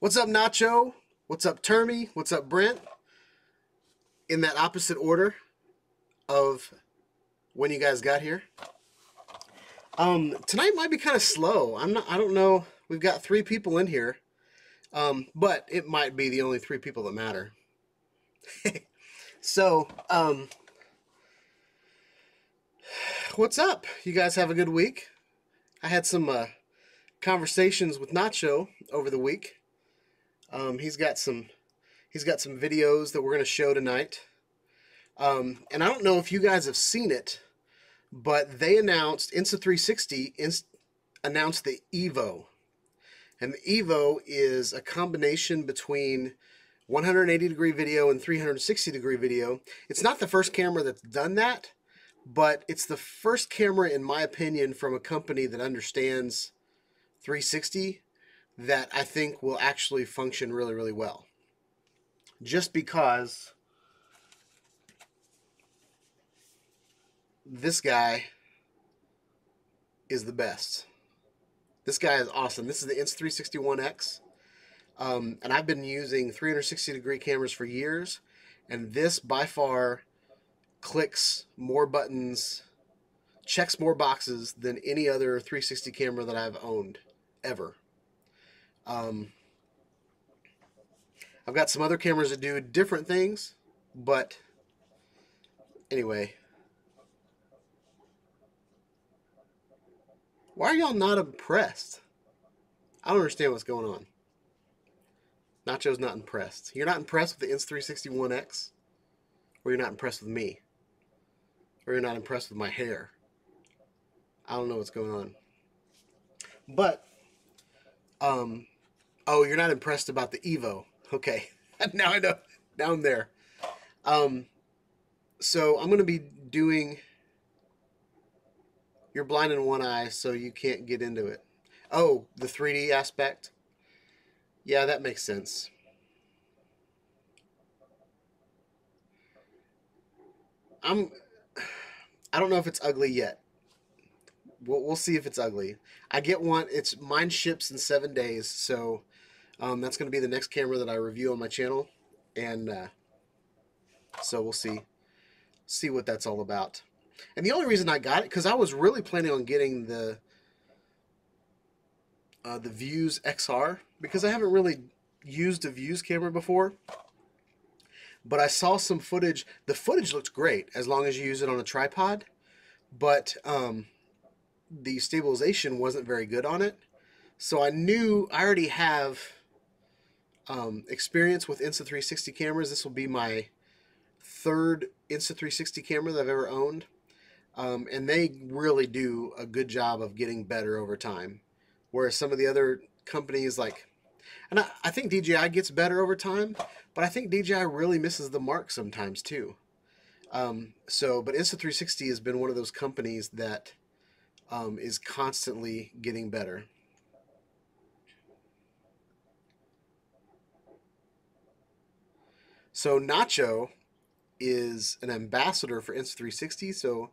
What's up, Nacho? What's up, Termy? What's up, Brent? In that opposite order of when you guys got here. Tonight might be kind of slow. I don't know. We've got 3 people in here. But it might be the only 3 people that matter. So, what's up? You guys have a good week? I had some conversations with Nacho over the week. He's got some videos that we're going to show tonight. And I don't know if you guys have seen it, but they announced, Insta360 announced the EVO. And the EVO is a combination between 180-degree video and 360-degree video. It's not the first camera that's done that, but it's the first camera, in my opinion, from a company that understands 360 that I think will actually function really, really well. Just because this guy is the best. This guy is awesome. This is the Insta360 1X. And I've been using 360-degree cameras for years. And this, by far, clicks more buttons, checks more boxes than any other 360 camera that I've owned, ever. I've got some other cameras that do different things, but anyway. Why are y'all not impressed? I don't understand what's going on. Nacho's not impressed. You're not impressed with the Insta360 1X? Or you're not impressed with me? Or you're not impressed with my hair? I don't know what's going on. But, oh, you're not impressed about the EVO. Okay, now I know. Now I'm there. So I'm going to be doing... You're blind in one eye, so you can't get into it. Oh, the 3D aspect? Yeah, that makes sense. I don't know if it's ugly yet. We'll see if it's ugly. I get one. Mine ships in 7 days, so that's going to be the next camera that I review on my channel, and so we'll see what that's all about. And the only reason I got it, because I was really planning on getting the Views XR, because I haven't really used a Views camera before. But I saw some footage. The footage looks great as long as you use it on a tripod. But the stabilization wasn't very good on it. So I knew I already have experience with Insta360 cameras. This will be my 3rd Insta360 camera that I've ever owned. And they really do a good job of getting better over time. Whereas some of the other companies, like, and I think DJI gets better over time, but I think DJI really misses the mark sometimes too. But Insta360 has been one of those companies that is constantly getting better. So Nacho is an ambassador for Insta360, so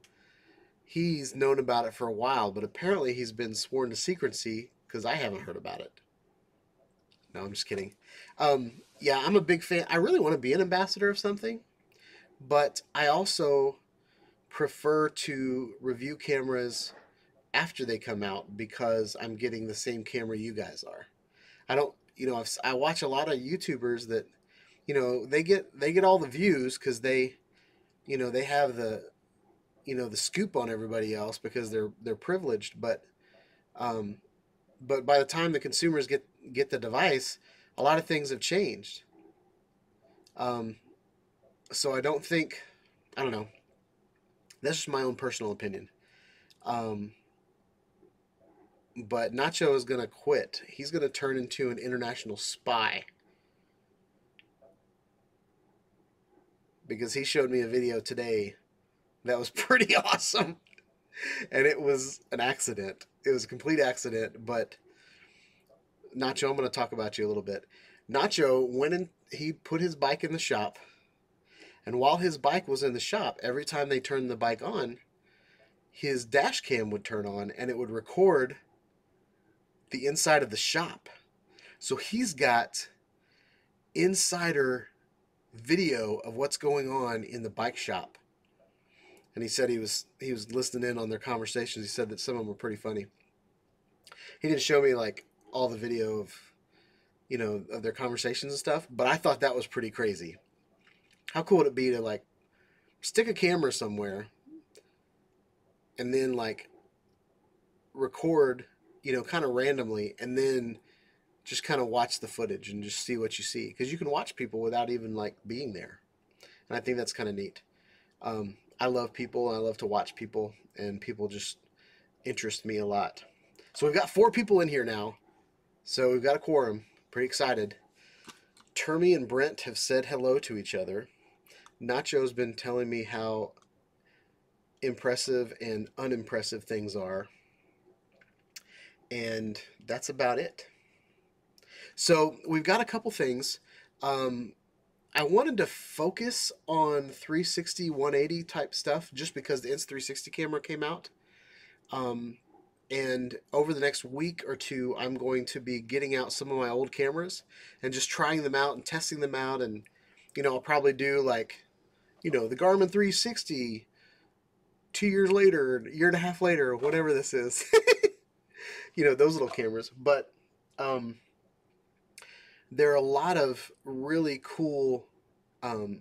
he's known about it for a while, but apparently he's been sworn to secrecy because I haven't heard about it. No, I'm just kidding. Yeah, I'm a big fan. I really want to be an ambassador of something, but I also prefer to review cameras after they come out because I'm getting the same camera you guys are. I don't, I watch a lot of YouTubers that, they get all the views because they have the scoop on everybody else because they're privileged, but by the time the consumers get the device, a lot of things have changed. So I don't know. That's just my own personal opinion. But Nacho is going to quit. He's going to turn into an international spy. Because he showed me a video today that was pretty awesome. And it was an accident. It was a complete accident. But Nacho, I'm going to talk about you a little bit. Nacho went and he put his bike in the shop. And while his bike was in the shop, every time they turned the bike on, his dash cam would turn on and it would record the inside of the shop. So he's got insider video of what's going on in the bike shop. And he said he was listening in on their conversations. He said that some of them were pretty funny. He didn't show me like all the video of, you know, of their conversations and stuff, but I thought that was pretty crazy. How cool would it be to like stick a camera somewhere and then like record, you know, kind of randomly, and then just kind of watch the footage and just see what you see, because you can watch people without even like being there, and I think that's kind of neat. I love people. I love to watch people, and people just interest me a lot. So we've got 4 people in here now, so we've got a quorum. Pretty excited. Termy and Brent have said hello to each other. Nacho's been telling me how impressive and unimpressive things are. And that's about it. So we've got a couple things. I wanted to focus on 360, 180 type stuff just because the Insta360 camera came out. And over the next week or two, I'm going to be getting out some of my old cameras and just trying them out and testing them out. And, you know, I'll probably do like, you know, the Garmin 360 2 years later, a year and a half later, whatever this is. You know, those little cameras. But there are a lot of really cool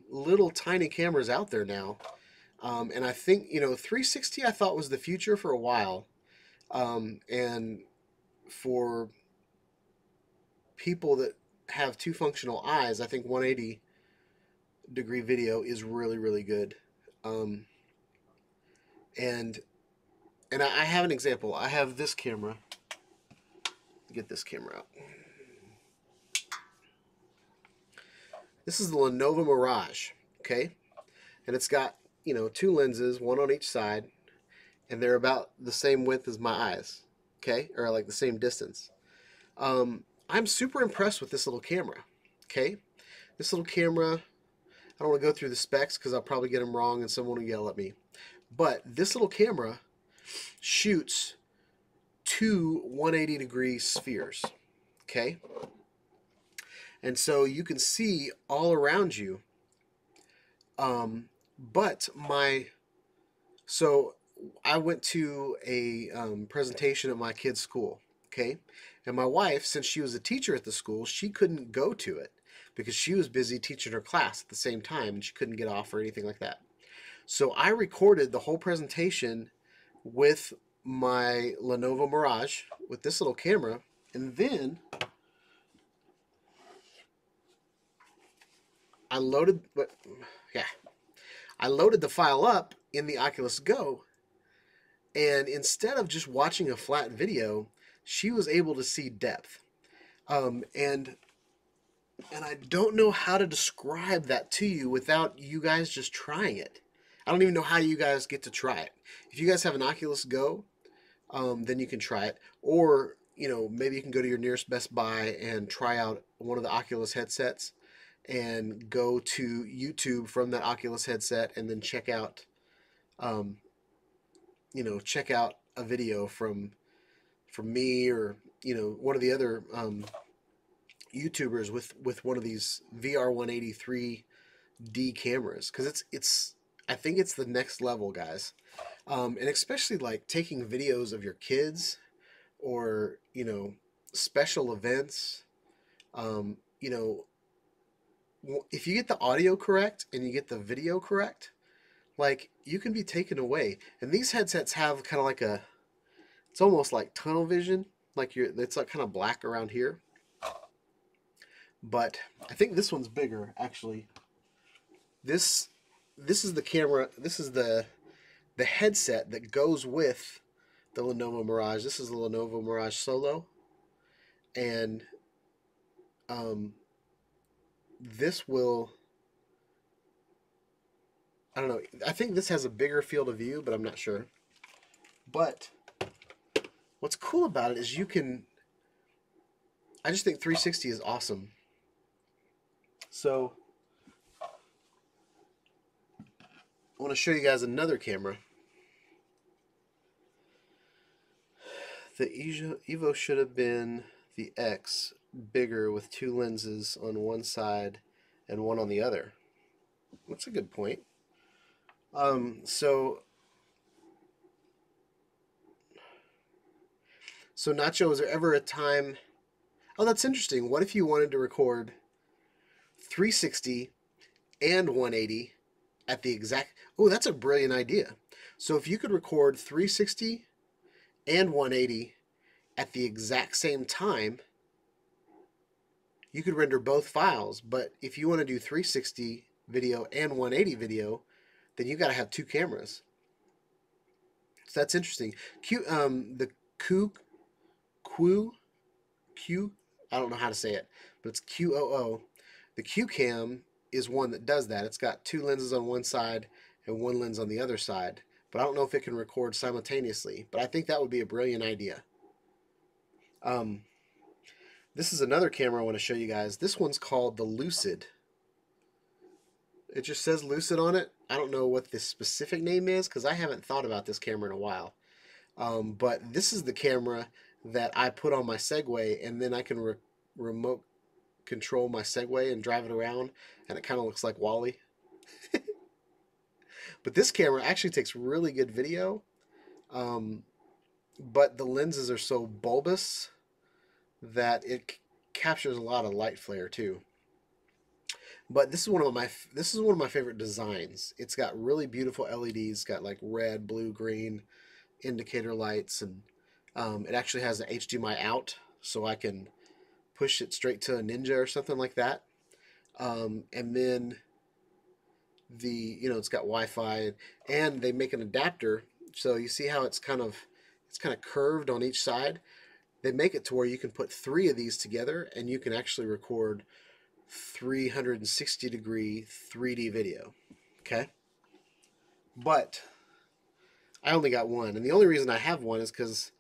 little tiny cameras out there now. And I think, you know, 360 I thought was the future for a while. And for people that have 2 functional eyes, I think 180-degree video is really, really good. And I have an example. I have this camera. Get this camera out. This is the Lenovo Mirage, okay? And it's got, you know, 2 lenses, one on each side, and they're about the same width as my eyes, okay? Or like the same distance. I'm super impressed with this little camera, okay? This little camera, I don't want to go through the specs because I'll probably get them wrong and someone will yell at me. But this little camera shoots 2 180-degree spheres, okay? And so you can see all around you. So I went to a presentation at my kid's school, okay? And my wife, since she was a teacher at the school, she couldn't go to it because she was busy teaching her class at the same time and she couldn't get off or anything like that. So I recorded the whole presentation with my Lenovo Mirage with this little camera, and then I loaded the file up in the Oculus Go, and instead of just watching a flat video, she was able to see depth. And I don't know how to describe that to you without you guys just trying it. I don't even know how you guys get to try it. If you guys have an Oculus Go, then you can try it. Or, you know, maybe you can go to your nearest Best Buy and try out one of the Oculus headsets and go to YouTube from that Oculus headset and then check out, you know, check out a video from me or, you know, one of the other YouTubers with one of these VR 183D cameras, because I think it's the next level, guys. And especially like taking videos of your kids or, you know, special events. You know, if you get the audio correct and you get the video correct, like, you can be taken away. And these headsets have kind of like it's almost like tunnel vision, like it's like kind of black around here. But I think this one's bigger, actually. This is the camera. This is the headset that goes with the Lenovo Mirage. This is the Lenovo Mirage Solo, and this will, I don't know, I think this has a bigger field of view, but I'm not sure. But what's cool about it is I just think 360 is awesome. So I want to show you guys another camera. The EVO should have been the X bigger with 2 lenses on one side and one on the other? That's a good point. So Nacho, is there ever a time? Oh, that's interesting. What if you wanted to record 360 and 180 at the exact? Oh, that's a brilliant idea. So if you could record 360 and 180 at the exact same time, you could render both files. But if you want to do 360 video and 180 video, then you got to have 2 cameras. So that's interesting. The Q, Q, Q, I don't know how to say it, but it's QOO. The Q cam is one that does that. It's got 2 lenses on one side and 1 lens on the other side. But I don't know if it can record simultaneously. But I think that would be a brilliant idea. This is another camera I want to show you guys. This one's called the Lucid. It just says Lucid on it. I don't know what the specific name is because I haven't thought about this camera in a while. But this is the camera that I put on my Segway, and then I can remote control my Segway and drive it around, and it kind of looks like Wall-E. But this camera actually takes really good video, but the lenses are so bulbous that it captures a lot of light flare too. But this is one of my favorite designs. It's got really beautiful LEDs, got like red, blue, green indicator lights, and it actually has an HDMI out, so I can push it straight to a Ninja or something like that. And then it's got Wi-Fi, and they make an adapter. So you see how it's kind of curved on each side. They make it to where you can put 3 of these together, and you can actually record 360 degree 3D video. Okay, but I only got one, and the only reason I have one is because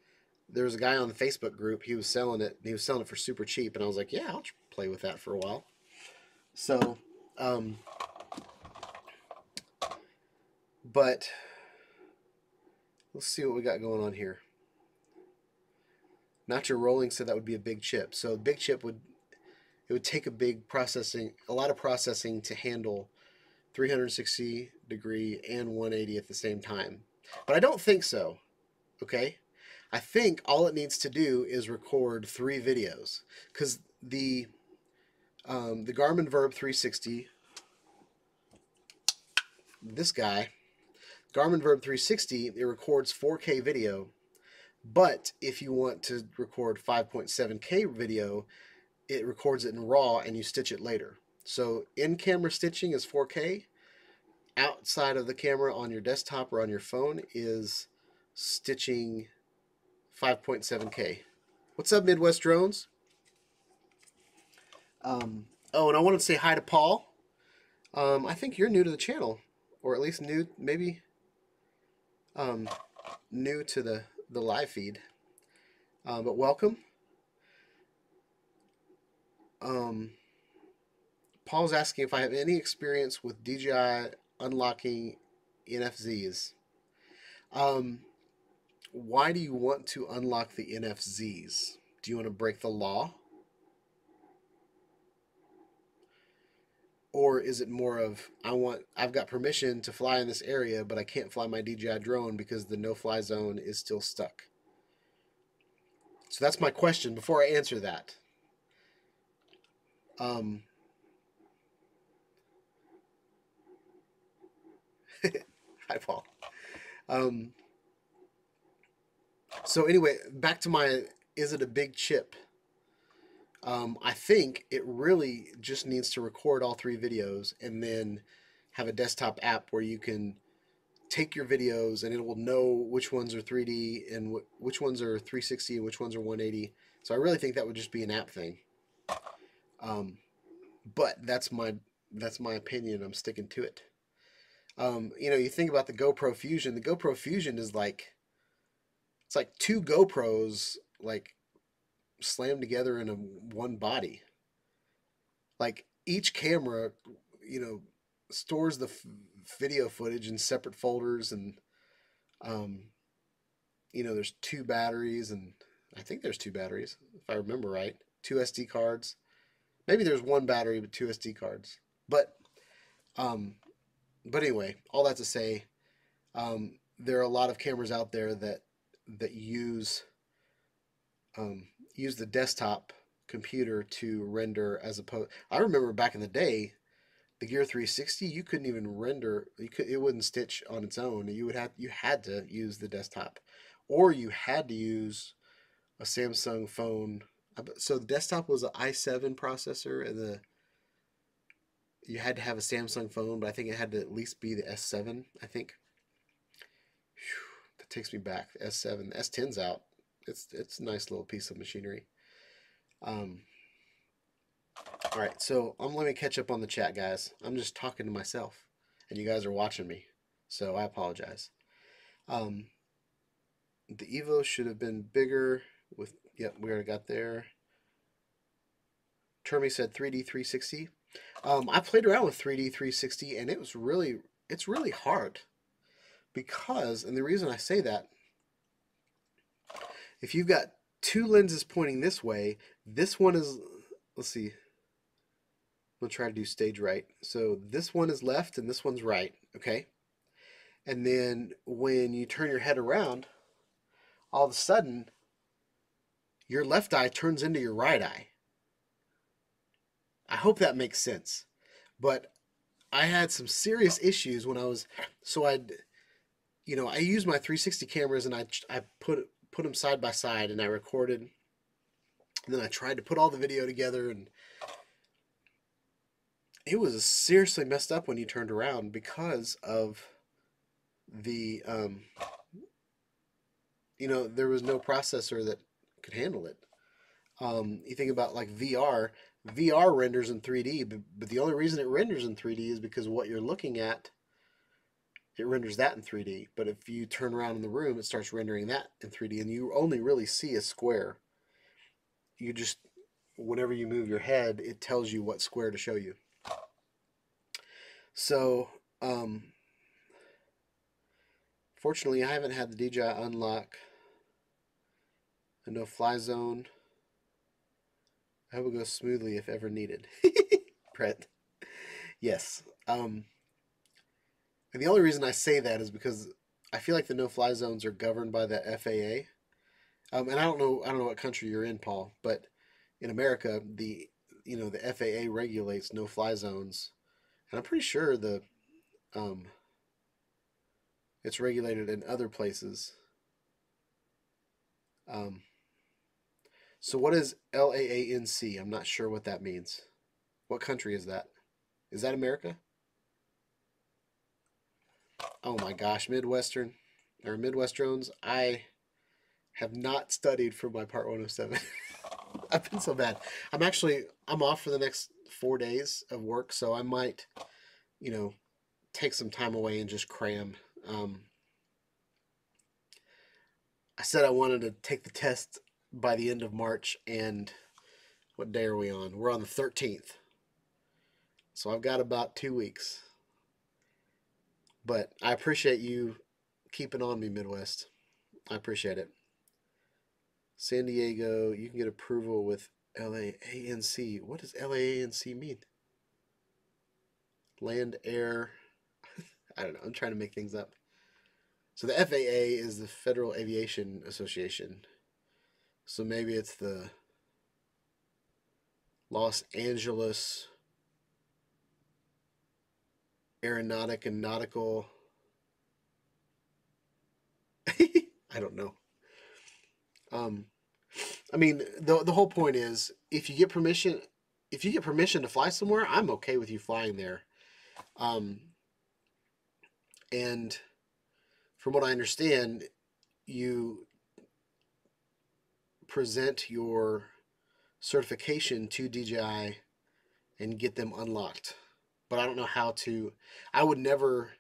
there was a guy on the Facebook group. He was selling it. And he was selling it for super cheap, and I was like, yeah, I'll play with that for a while. So, but let's see what we got going on here. Nacho Rolling said that would be a big chip. So a big chip would take a lot of processing to handle 360 degree and 180 at the same time. But I don't think so. Okay, I think all it needs to do is record 3 videos, because the Garmin Verb 360, this guy, Garmin Verb 360, it records 4K video. But if you want to record 5.7K video, it records it in RAW and you stitch it later. So in-camera stitching is 4K. Outside of the camera on your desktop or on your phone is stitching 5.7K. What's up, Midwest Drones? Oh, and I wanted to say hi to Paul. I think you're new to the channel, or at least new, maybe new to the live feed. But welcome. Paul's asking if I have any experience with DJI unlocking NFZs. Why do you want to unlock the NFZs? Do you want to break the law? Or is it more of, I've got permission to fly in this area, but I can't fly my DJI drone because the no-fly zone is still stuck? So that's my question before I answer that. Hi, Paul. So anyway, back to my, is it a big chip? I think it really just needs to record all 3 videos and then have a desktop app where you can take your videos and it will know which ones are 3D and which ones are 360 and which ones are 180. So I really think that would just be an app thing. But that's my opinion. I'm sticking to it. You think about the GoPro Fusion. The GoPro Fusion is like, it's like 2 GoPros like slammed together in one body. Like each camera, stores the video footage in separate folders, and there's 2 batteries, and I think there's 2 batteries, if I remember right. 2 SD cards. Maybe there's 1 battery, but 2 SD cards. Um, but anyway, all that to say, there are a lot of cameras out there that use the desktop computer to render as opposed. I remember back in the day, the Gear 360, you couldn't even render. It wouldn't stitch on its own. You had to use the desktop, or you had to use a Samsung phone. So the desktop was an i7 processor, and you had to have a Samsung phone, but I think it had to at least be the S7. I think. Whew, that takes me back. The S7, the S10's out. It's a nice little piece of machinery. Um, all right, so let me catch up on the chat, guys. I'm just talking to myself, and you guys are watching me, so I apologize. Um, the Evo should have been bigger. Yep, we already got there. Termy said 3D 360. I played around with 3D 360, and it's really hard because, and the reason I say that, if you've got 2 lenses pointing this way, this one is, let's see, I'm going to try to do stage right. So this one is left and this one's right, okay? And then when you turn your head around, all of a sudden, your left eye turns into your right eye. I hope that makes sense. But I had some serious issues when I was, so I used my 360 cameras and I put them side by side and I recorded. And then I tried to put all the video together, and it was seriously messed up when you turned around because of the, there was no processor that could handle it. You think about like VR. VR renders in 3D, but the only reason it renders in 3D is because what you're looking at, it renders that in 3D. But if you turn around in the room, it starts rendering that in 3D, and you only really see a square. You just, whenever you move your head, it tells you what square to show you. So, fortunately, I haven't had the DJI unlock a no-fly zone. I hope it goes smoothly if ever needed. Brett. Yes. And the only reason I say that is because I feel like the no-fly zones are governed by the FAA. And I don't know what country you're in, Paul, but in America, the FAA regulates no-fly zones, and I'm pretty sure it's regulated in other places. So what is LAANC? I'm not sure what that means. What country is that? Is that America? Oh my gosh, Midwest drones. I have not studied for my Part 107. I've been so bad. I'm off for the next 4 days of work, so I might, take some time away and just cram. I said I wanted to take the test by the end of March, and what day are we on? We're on the 13th. So I've got about 2 weeks. But I appreciate you keeping on me, Midwest. I appreciate it. San Diego, you can get approval with LAANC. What does LAANC mean? Land, air. I don't know. I'm trying to make things up. So the FAA is the Federal Aviation Association. So maybe it's the Los Angeles Aeronautic and Nautical. I don't know. I mean, the whole point is, if you get permission to fly somewhere, I'm okay with you flying there. And from what I understand, you present your certification to DJI and get them unlocked. But I don't know how to. I would never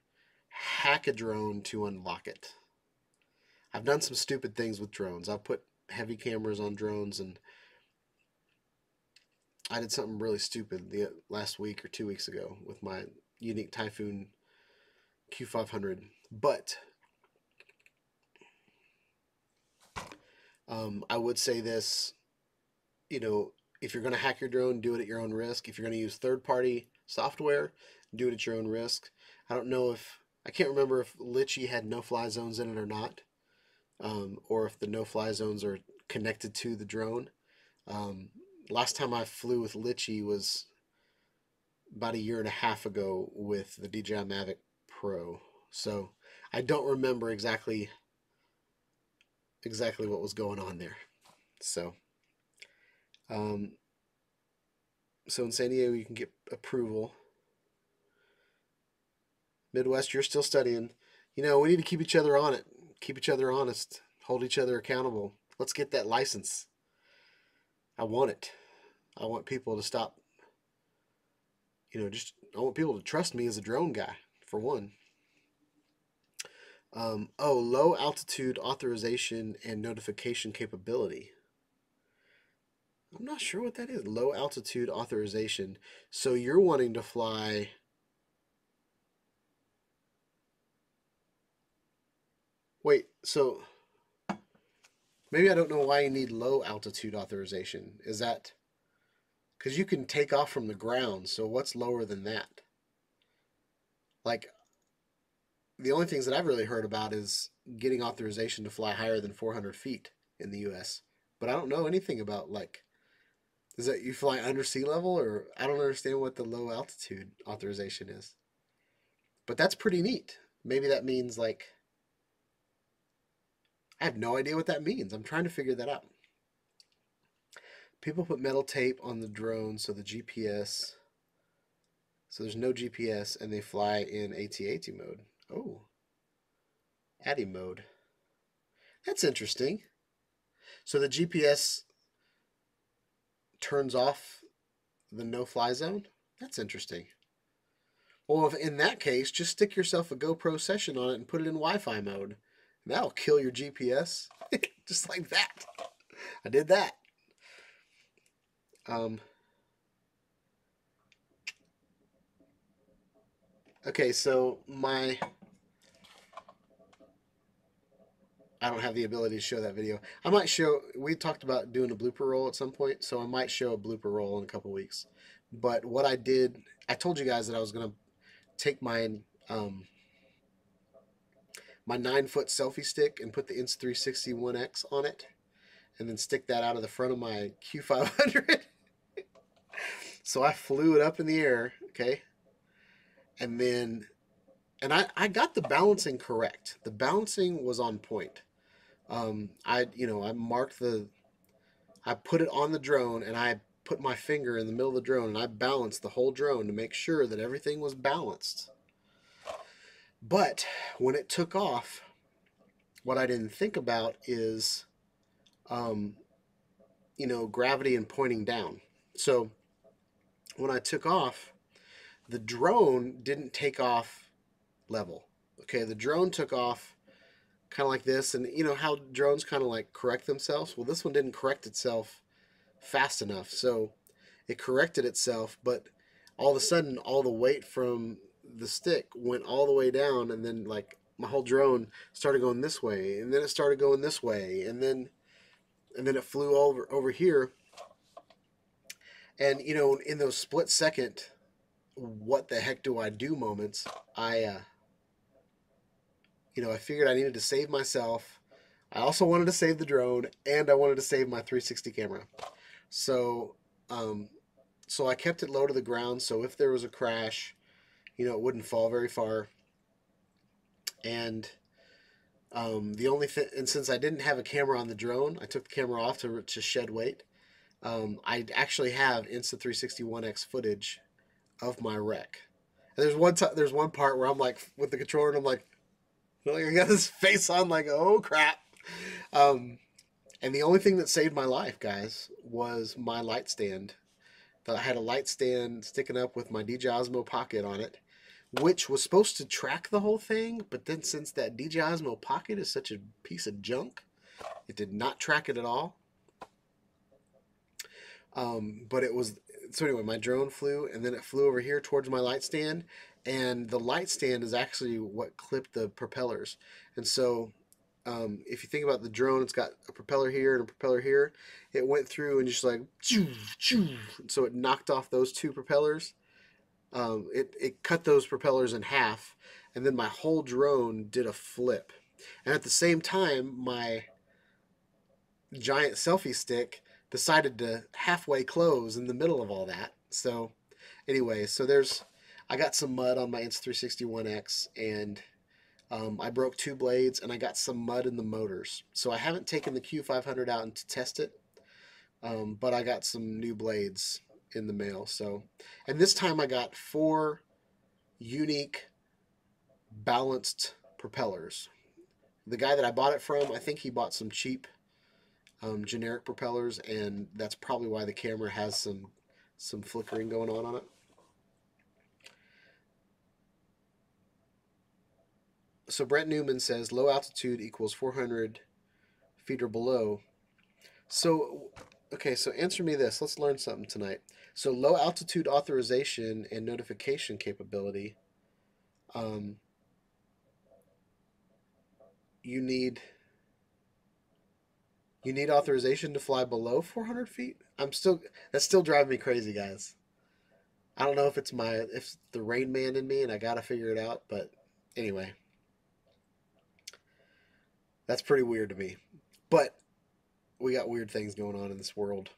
hack a drone to unlock it. I've done some stupid things with drones. I've put heavy cameras on drones, and I did something really stupid the last week or 2 weeks ago with my Unique Typhoon Q500. But I would say this, you know, if you're going to hack your drone, do it at your own risk. If you're going to use third-party software, do it at your own risk. I don't know if I can't remember if Litchi had no-fly zones in it or not, or if the no-fly zones are connected to the drone. Um, Last time I flew with Litchi was about a year and a half ago with the DJI Mavic Pro. So I don't remember exactly what was going on there. So um, so in San Diego you can get approval. Midwest, you're still studying. You know, we need to keep each other on it, keep each other honest, hold each other accountable. Let's get that license. I want it. I want people to stop, I want people to trust me as a drone guy, for one. Low altitude authorization and notification capability. I'm not sure what that is. Low altitude authorization. So you're wanting to fly. Wait, so maybe I don't know why you need low altitude authorization. Is that because you can take off from the ground? So what's lower than that? Like, the only things that I've really heard about is getting authorization to fly higher than 400 feet in the U.S. But I don't know anything about, like, is that you fly under sea level, or I don't understand what the low altitude authorization is. But that's pretty neat. Maybe that means, like, I have no idea what that means. I'm trying to figure that out. People put metal tape on the drone so there's no GPS and they fly in AT-AT mode. Oh, ATTI mode. That's interesting. So the GPS turns off the no-fly zone? That's interesting. Well, if in that case, just stick yourself a GoPro session on it and put it in Wi-Fi mode. And that'll kill your GPS. Just like that. I did that. Okay, so I don't have the ability to show that video. I might show. We talked about doing a blooper roll at some point, so I might show a blooper roll in a couple weeks. But what I did, I told you guys that I was gonna take my 9-foot selfie stick and put the Insta360 1X on it, and then stick that out of the front of my Q500. So I flew it up in the air, okay, and then I got the balancing correct. The balancing was on point. I marked I put it on the drone and I put my finger in the middle of the drone and I balanced the whole drone to make sure that everything was balanced. But when it took off, what I didn't think about is, um, gravity and pointing down. So when I took off, the drone didn't take off level. Okay, the drone took off kind of like this, and you know how drones kind of like correct themselves? Well, this one didn't correct itself fast enough. So it corrected itself, but all of a sudden, all the weight from the stick went all the way down, and then like my whole drone started going this way, and then it started going this way, and then it flew over here. And in those split second, what the heck do I do moments, I figured I needed to save myself. I also wanted to save the drone, and I wanted to save my 360 camera. So, um, so I kept it low to the ground. So if there was a crash, it wouldn't fall very far. And the only thing, and since I didn't have a camera on the drone, I took the camera off to shed weight. I actually have Insta360 1X footage of my wreck. And there's one part where I'm like with the controller, and I'm like I got this face on, like, oh crap. Um, and the only thing that saved my life, guys, was my light stand. I had a light stand sticking up with my DJI Osmo Pocket on it, which was supposed to track the whole thing, but then since that DJI Osmo Pocket is such a piece of junk, it did not track it at all. But it was, so anyway, my drone flew, and then it flew over here towards my light stand, and the light stand is actually what clipped the propellers. And so if you think about the drone, it's got a propeller here and a propeller here. It went through and just like, choo, choo, so it knocked off those two propellers. It cut those propellers in half, and then my whole drone did a flip. And at the same time, my giant selfie stick decided to halfway close in the middle of all that. So, anyway, I got some mud on my Insta360 1X, and I broke two blades, and I got some mud in the motors. So I haven't taken the Q500 out to test it, but I got some new blades in the mail. So, and this time I got 4 unique balanced propellers. The guy that I bought it from, I think he bought some cheap generic propellers, and that's probably why the camera has some flickering going on it. So Brent Newman says low altitude equals 400 feet or below. So, okay, so answer me this. Let's learn something tonight. So low altitude authorization and notification capability, you need authorization to fly below 400 feet. That's still driving me crazy, guys. I don't know if it's the Rain Man in me, and I gotta figure it out. But anyway, that's pretty weird to me. But we got weird things going on in this world.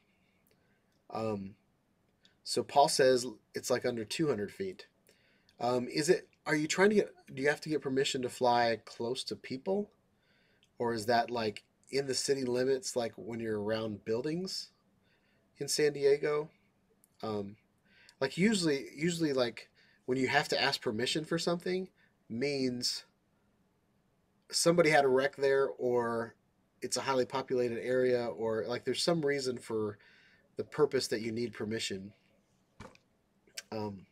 So Paul says it's like under 200 feet. Are you trying to do you have to get permission to fly close to people? Or is that like in the city limits, like when you're around buildings in San Diego? Like usually like when you have to ask permission for something means somebody had a wreck there, or it's a highly populated area, or like there's some reason for the purpose that you need permission. Um,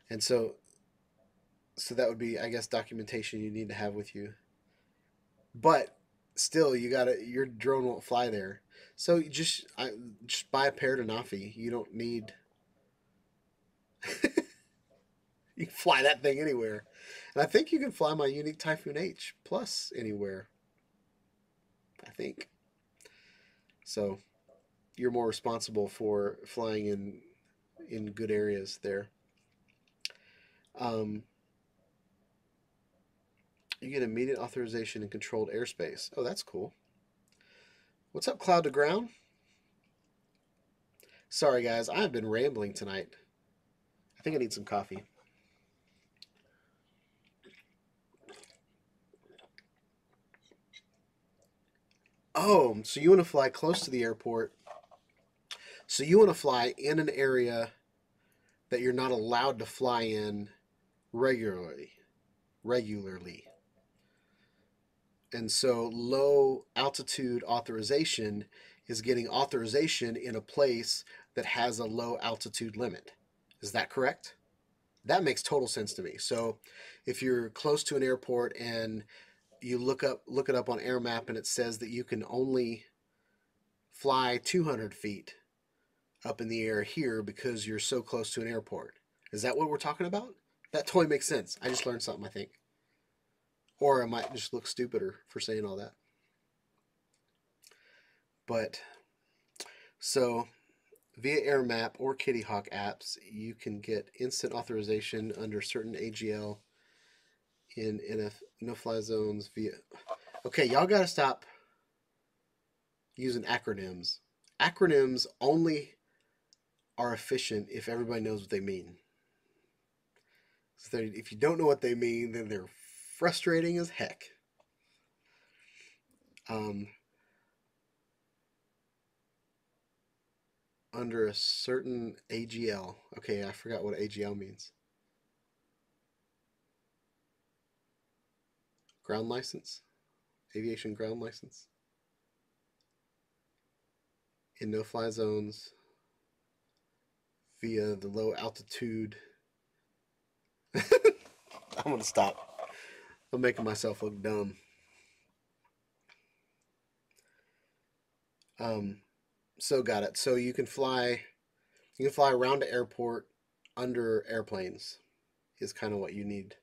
and so that would be, I guess, documentation you need to have with you. But still, your drone won't fly there. So just buy a paired Anafi. You don't need. You can fly that thing anywhere, and I think you can fly my unique Typhoon H Plus anywhere. I think so. You're more responsible for flying in good areas there. Um, you get immediate authorization in controlled airspace. Oh, that's cool. What's up, Cloud to Ground? Sorry, guys, I've been rambling tonight. I think I need some coffee. Oh, so you want to fly close to the airport. So you want to fly in an area that you're not allowed to fly in regularly. And so low altitude authorization is getting authorization in a place that has a low altitude limit. Is that correct? That makes total sense to me. So if you're close to an airport and you look it up on AirMap and it says that you can only fly 200 feet up in the air here because you're so close to an airport. Is that what we're talking about? That totally makes sense. I just learned something, I think. Or I might just look stupider for saying all that. But so via AirMap or Kitty Hawk apps, you can get instant authorization under certain AGL in no-fly zones via. Okay, y'all gotta stop using acronyms. Acronyms only are efficient if everybody knows what they mean. So if you don't know what they mean, then they're frustrating as heck. Under a certain AGL. Okay, I forgot what AGL means. Ground license? Aviation ground license? In no-fly zones via the low altitude. I'm going to stop. I'm making myself look dumb. So got it. So you can fly around the airport under airplanes is kind of what you need.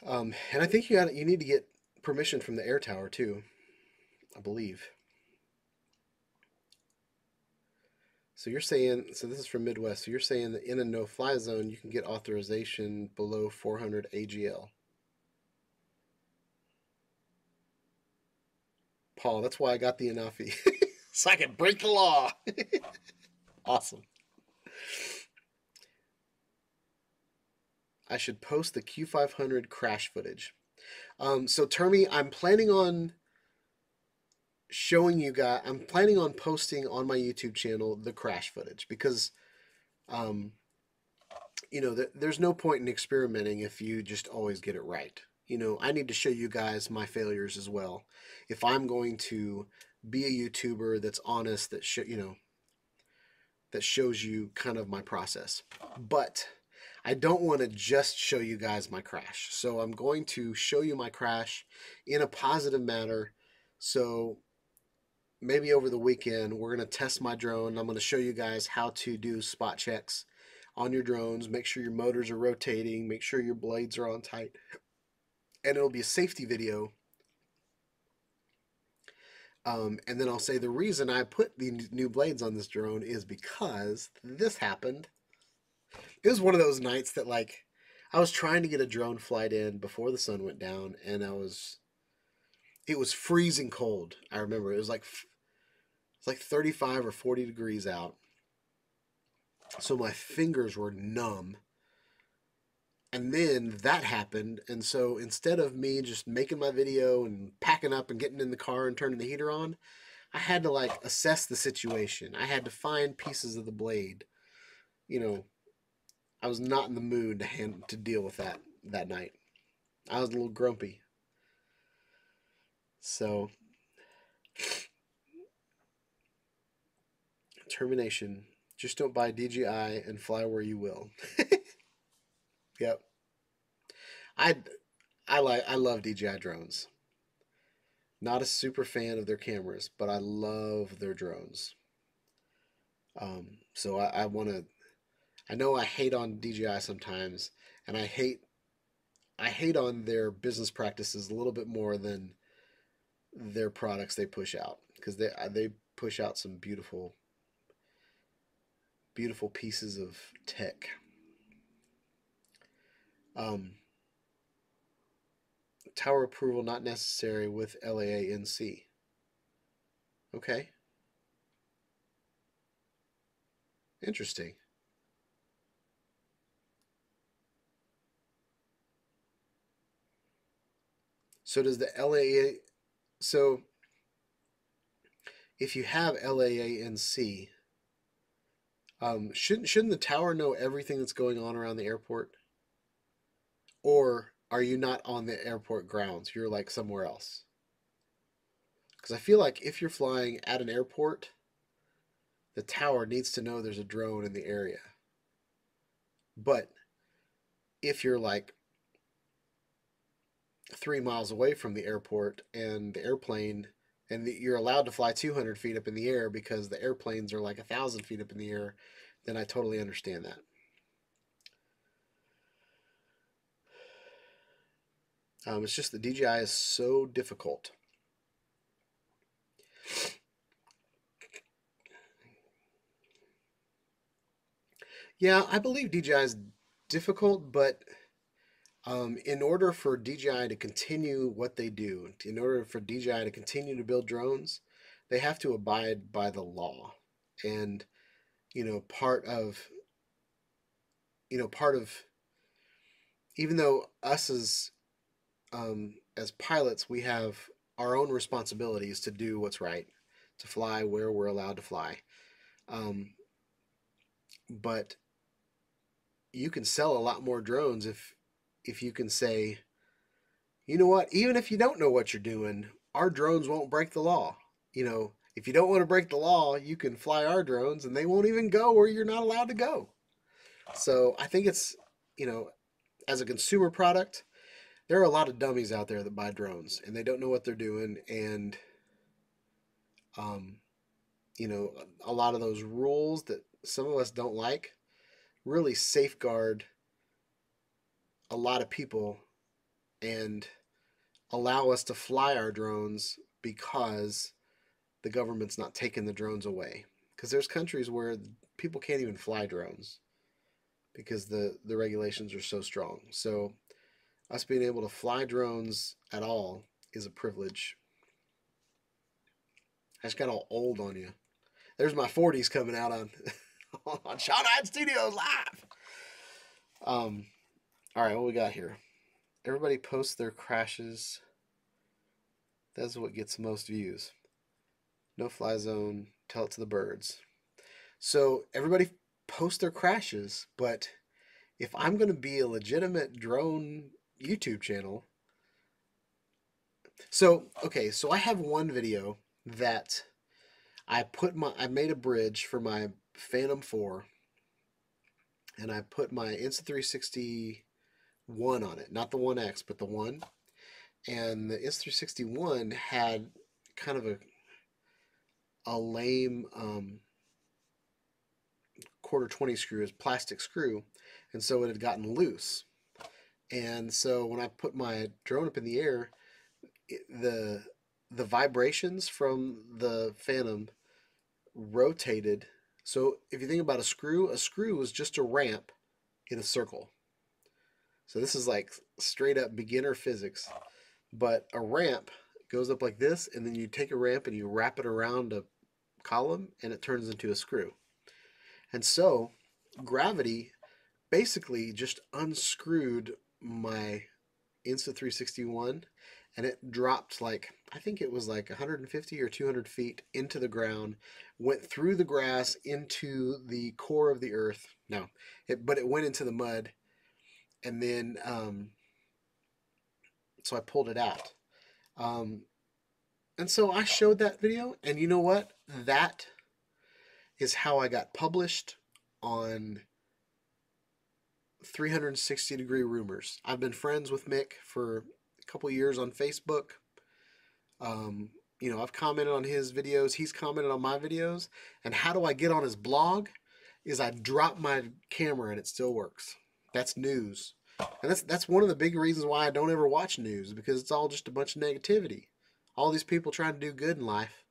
And I think you need to get permission from the air tower too, I believe. So you're saying, so this is from Midwest. So you're saying that in a no-fly zone, you can get authorization below 400 AGL. Paul, that's why I got the Anafi. So I can break the law. Awesome. I should post the Q500 crash footage. So Termy, I'm planning on posting on my YouTube channel the crash footage because, um, there's no point in experimenting if you just always get it right. I need to show you guys my failures as well. If I'm going to be a YouTuber that's honest, that shows you kind of my process. But I don't want to just show you guys my crash. So I'm going to show you my crash in a positive manner. So maybe over the weekend, we're going to test my drone. I'm going to show you guys how to do spot checks on your drones. Make sure your motors are rotating. Make sure your blades are on tight. And it'll be a safety video. And then I'll say the reason I put the new blades on this drone is because this happened. It was one of those nights that, like, I was trying to get a drone flight in before the sun went down, and it was freezing cold. I remember it's like 35 or 40 degrees out. So my fingers were numb. And then that happened, and so instead of me just making my video and packing up and getting in the car and turning the heater on, I had to like assess the situation. I had to find pieces of the blade. You know, I was not in the mood to deal with that night. I was a little grumpy. So, termination. Just don't buy DJI and fly where you will. Yep. I I love DJI drones. Not a super fan of their cameras, but I love their drones. So I want to. I know I hate on DJI sometimes, and I hate on their business practices a little bit more than their products they push out because they push out some beautiful pieces of tech. Um, Tower approval not necessary with LAANC. Okay, interesting. So does the LAA so if you have LAANC, shouldn't the tower know everything that's going on around the airport? Or are you not on the airport grounds? You're like somewhere else. Because I feel like if you're flying at an airport, the tower needs to know there's a drone in the area. But if you're like 3 miles away from the airport and the airplane, and you're allowed to fly 200 feet up in the air because the airplanes are like 1,000 feet up in the air, then I totally understand that. It's just the DJI is so difficult. Yeah, I believe DJI is difficult, but in order for DJI to continue what they do, in order for DJI to continue to build drones, they have to abide by the law. And you know, part of part of even though us as pilots, we have our own responsibilities to do what's right, to fly where we're allowed to fly. Um, but you can sell a lot more drones if you can say, you know what, even if you don't know what you're doing, our drones won't break the law. If you don't want to break the law, you can fly our drones and they won't even go where you're not allowed to go. So I think it's, you know, as a consumer product, there are a lot of dummies out there that buy drones and they don't know what they're doing. And, um, a lot of those rules that some of us don't like really safeguard a lot of people and allow us to fly our drones because the government's not taking the drones away. Because there's countries where people can't even fly drones because the regulations are so strong. So us being able to fly drones at all is a privilege. I just got all old on you. There's my 40s coming out on on Shawn Ide Studios live. All right, what we got here? Everybody posts their crashes. That's what gets most views. No fly zone. Tell it to the birds. So everybody posts their crashes, but if I'm going to be a legitimate drone YouTube channel, so I have one video that I made a bridge for my Phantom 4, and I put my Insta360 1 on it, not the 1X, but the 1. And the Insta360 1 had kind of a lame quarter 20 screw, is plastic screw, and so it had gotten loose. And so when I put my drone up in the air, the vibrations from the Phantom rotated. So if you think about a screw is just a ramp in a circle. So this is like straight up beginner physics. But a ramp goes up like this, and then you take a ramp and you wrap it around a column, and it turns into a screw. And so gravity basically just unscrewed my Insta360 1, and it dropped like, I think it was like 150 or 200 feet into the ground, went through the grass into the core of the earth. But it went into the mud, and then so I pulled it out. And so I showed that video, and you know what? That is how I got published on 360 Degree Rumors. I've been friends with Mick for a couple years on Facebook. I've commented on his videos. He's commented on my videos. And how do I get on his blog? Is I drop my camera and it still works. That's news. And that's one of the big reasons why I don't ever watch news, because it's all just a bunch of negativity. All these people trying to do good in life,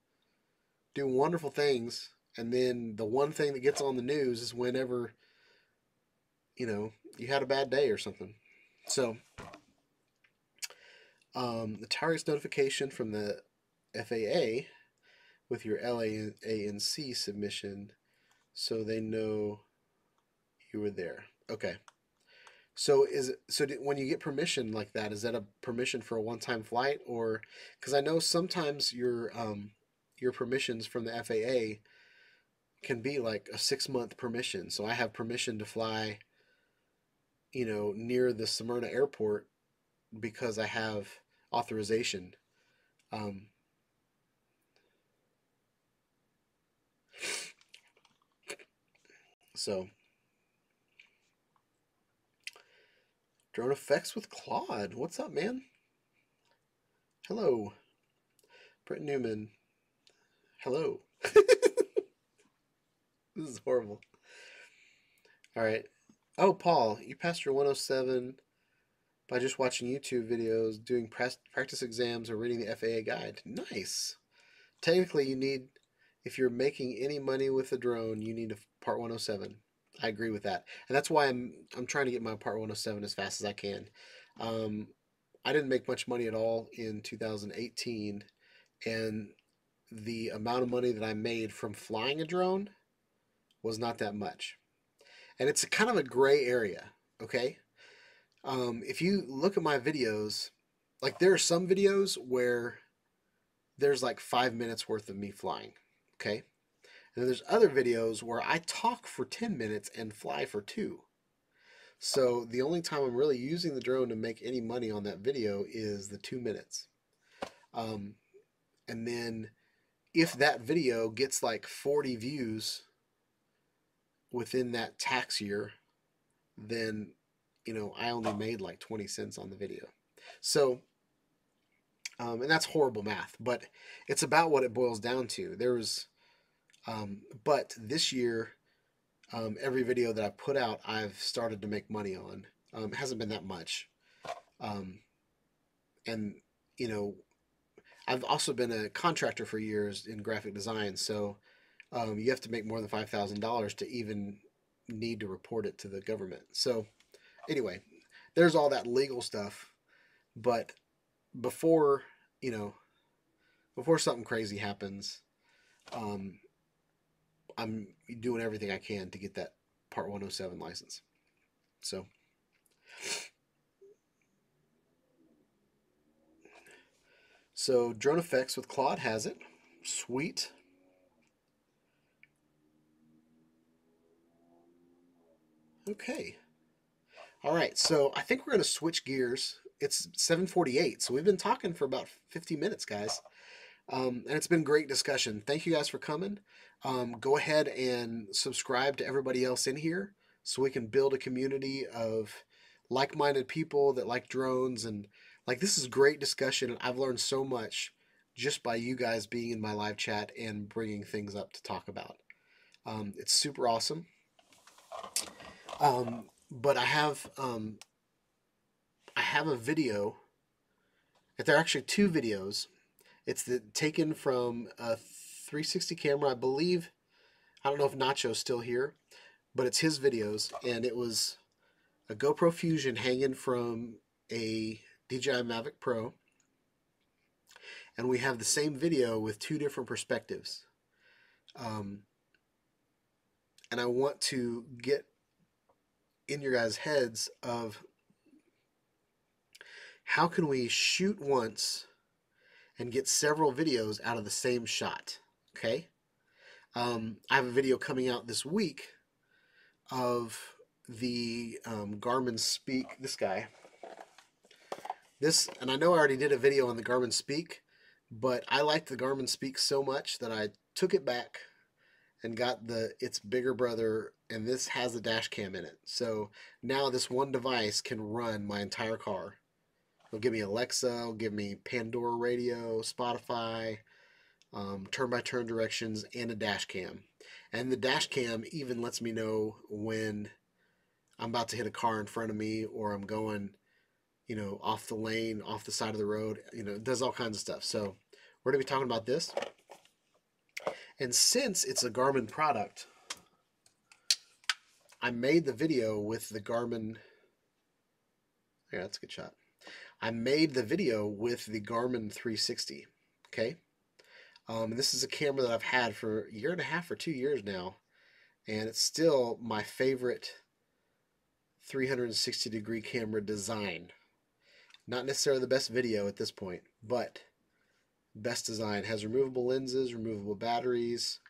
doing wonderful things, and then the one thing that gets on the news is whenever, you had a bad day or something. So, the tariffs notification from the FAA with your LANC submission, so they know you were there. Okay. So when you get permission like that, is that a permission for a one-time flight, or because I know sometimes your permissions from the FAA can be like a 6-month permission. So I have permission to fly, near the Smyrna airport because I have authorization. So drone effects with Claude. What's up, man? Hello. Brett Newman. Hello. This is horrible. All right. Oh, Paul, you passed your 107 by just watching YouTube videos, doing practice exams, or reading the FAA guide. Nice. Technically, if you're making any money with a drone, you need a Part 107. I agree with that, and that's why I'm trying to get my Part 107 as fast as I can. I didn't make much money at all in 2018, and the amount of money that I made from flying a drone was not that much. And it's kind of a gray area, okay? If you look at my videos, like there are some videos where there's like 5 minutes worth of me flying, okay? And then there's other videos where I talk for 10 minutes and fly for 2. So the only time I'm really using the drone to make any money on that video is the 2 minutes. And then if that video gets like 40 views within that tax year, then, I only made like 20 cents on the video. So, and that's horrible math, but it's about what it boils down to. But this year, every video that I put out, I've started to make money on. It hasn't been that much. And, you know, I've also been a contractor for years in graphic design, so you have to make more than $5,000 to even need to report it to the government. So anyway, there's all that legal stuff. But before, you know, before something crazy happens, um, I'm doing everything I can to get that Part 107 license. So, so Drone Effects with Claude has it. Sweet. Okay. All right. So I think we're going to switch gears. It's 7:48, so we've been talking for about 50 minutes, guys. And it's been great discussion. Thank you guys for coming. Go ahead and subscribe to everybody else in here so we can build a community of like-minded people that like drones. And like, this is great discussion. I've learned so much just by you guys being in my live chat and bringing things up to talk about. It's super awesome. But I have a video. There are actually two videos. It's taken from a 360 camera, I believe. I don't know if Nacho's still here, but it's his videos, and it was a GoPro Fusion hanging from a DJI Mavic Pro, and we have the same video with two different perspectives. And I want to get in your guys' heads of how can we shoot once and get several videos out of the same shot, okay? I have a video coming out this week of the Garmin Speak, this guy. This, and I know I already did a video on the Garmin Speak, but I liked the Garmin Speak so much that I took it back and got its bigger brother, and this has a dash cam in it. So now this one device can run my entire car. It'll give me Alexa, it'll give me Pandora radio, Spotify, turn-by-turn directions, and a dash cam. And the dash cam even lets me know when I'm about to hit a car in front of me, or I'm going, you know, off the lane, off the side of the road. You know, it does all kinds of stuff. So we're going to be talking about this. And since it's a Garmin product, I made the video with the Garmin. Yeah, that's a good shot. I made the video with the Garmin 360. Okay. This is a camera that I've had for a year and a half or 2 years now, and it's still my favorite 360-degree camera design. Not necessarily the best video at this point, but best design. Has removable lenses, removable batteries.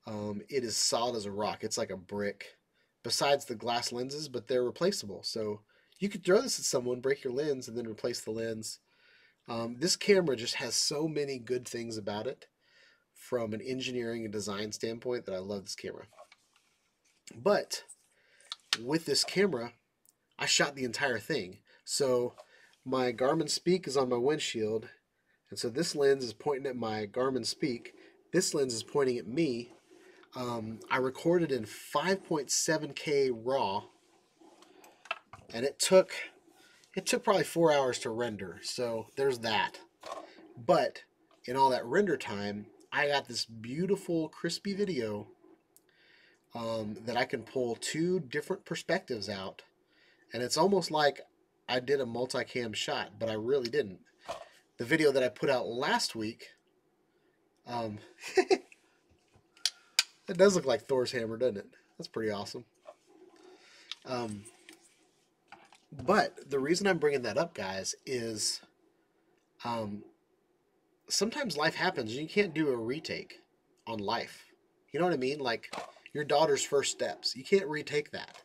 It is solid as a rock. It's like a brick. Besides the glass lenses, but they're replaceable. So you could throw this at someone, break your lens, and then replace the lens. This camera just has so many good things about it from an engineering and design standpoint that I love this camera. But with this camera, I shot the entire thing. So my Garmin Speak is on my windshield, and so this lens is pointing at my Garmin Speak. This lens is pointing at me. I recorded in 5.7K RAW, and it took probably 4 hours to render. So there's that. But in all that render time, I got this beautiful, crispy video that I can pull two different perspectives out. And it's almost like I did a multicam shot, but I really didn't. The video that I put out last week, it does look like Thor's hammer, doesn't it? That's pretty awesome. But the reason I'm bringing that up, guys, is sometimes life happens and you can't do a retake on life. You know what I mean? Like your daughter's first steps. You can't retake that.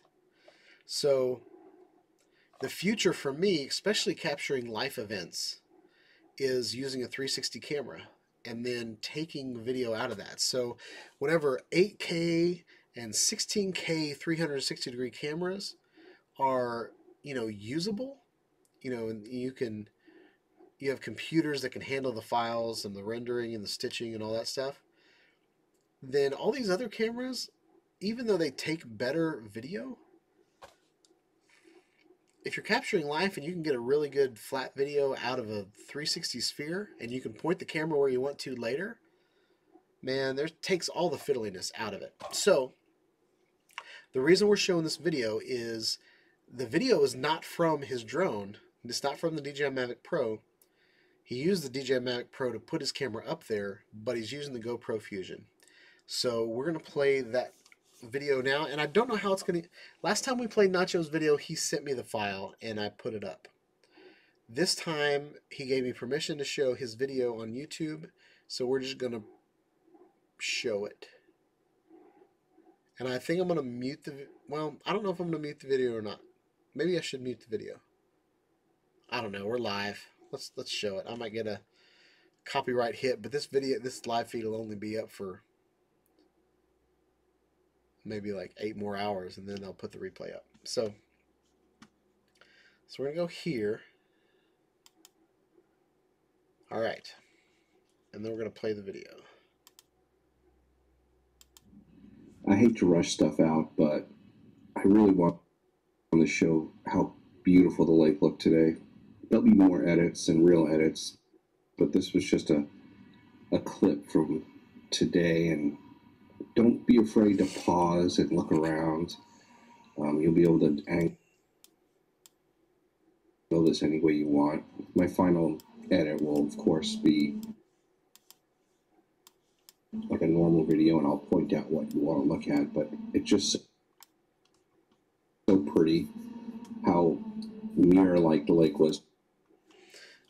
So the future for me, especially capturing life events, is using a 360 camera and then taking video out of that. So whenever 8K and 16K 360 degree cameras are, you know, usable, you know, and you have computers that can handle the files and the rendering and the stitching and all that stuff, then all these other cameras, even though they take better video, if you're capturing life and you can get a really good flat video out of a 360 sphere and you can point the camera where you want to later, man, there takes all the fiddliness out of it. So the reason we're showing this video is the video is not from his drone. It's not from the DJI Mavic Pro. He used the DJI Mavic Pro to put his camera up there, but he's using the GoPro Fusion. So we're going to play that video now, and I don't know how it's going to... Last time we played Nacho's video, he sent me the file, and I put it up. This time, he gave me permission to show his video on YouTube, so we're just going to show it. And I think I'm going to mute the... Well, I don't know if I'm going to mute the video or not. Maybe I should mute the video. I don't know. We're live. Let's show it. I might get a copyright hit, but this live feed will only be up for maybe like 8 more hours, and then they'll put the replay up. So we're going to go here. All right. And then we're going to play the video. I hate to rush stuff out, but I really want to show how beautiful the lake looked today. There'll be more edits and real edits, but this was just a clip from today, and don't be afraid to pause and look around. You'll be able to angle this any way you want. My final edit will, of course, be like a normal video, and I'll point out what you want to look at, but it's just so pretty how mirror-like the lake was.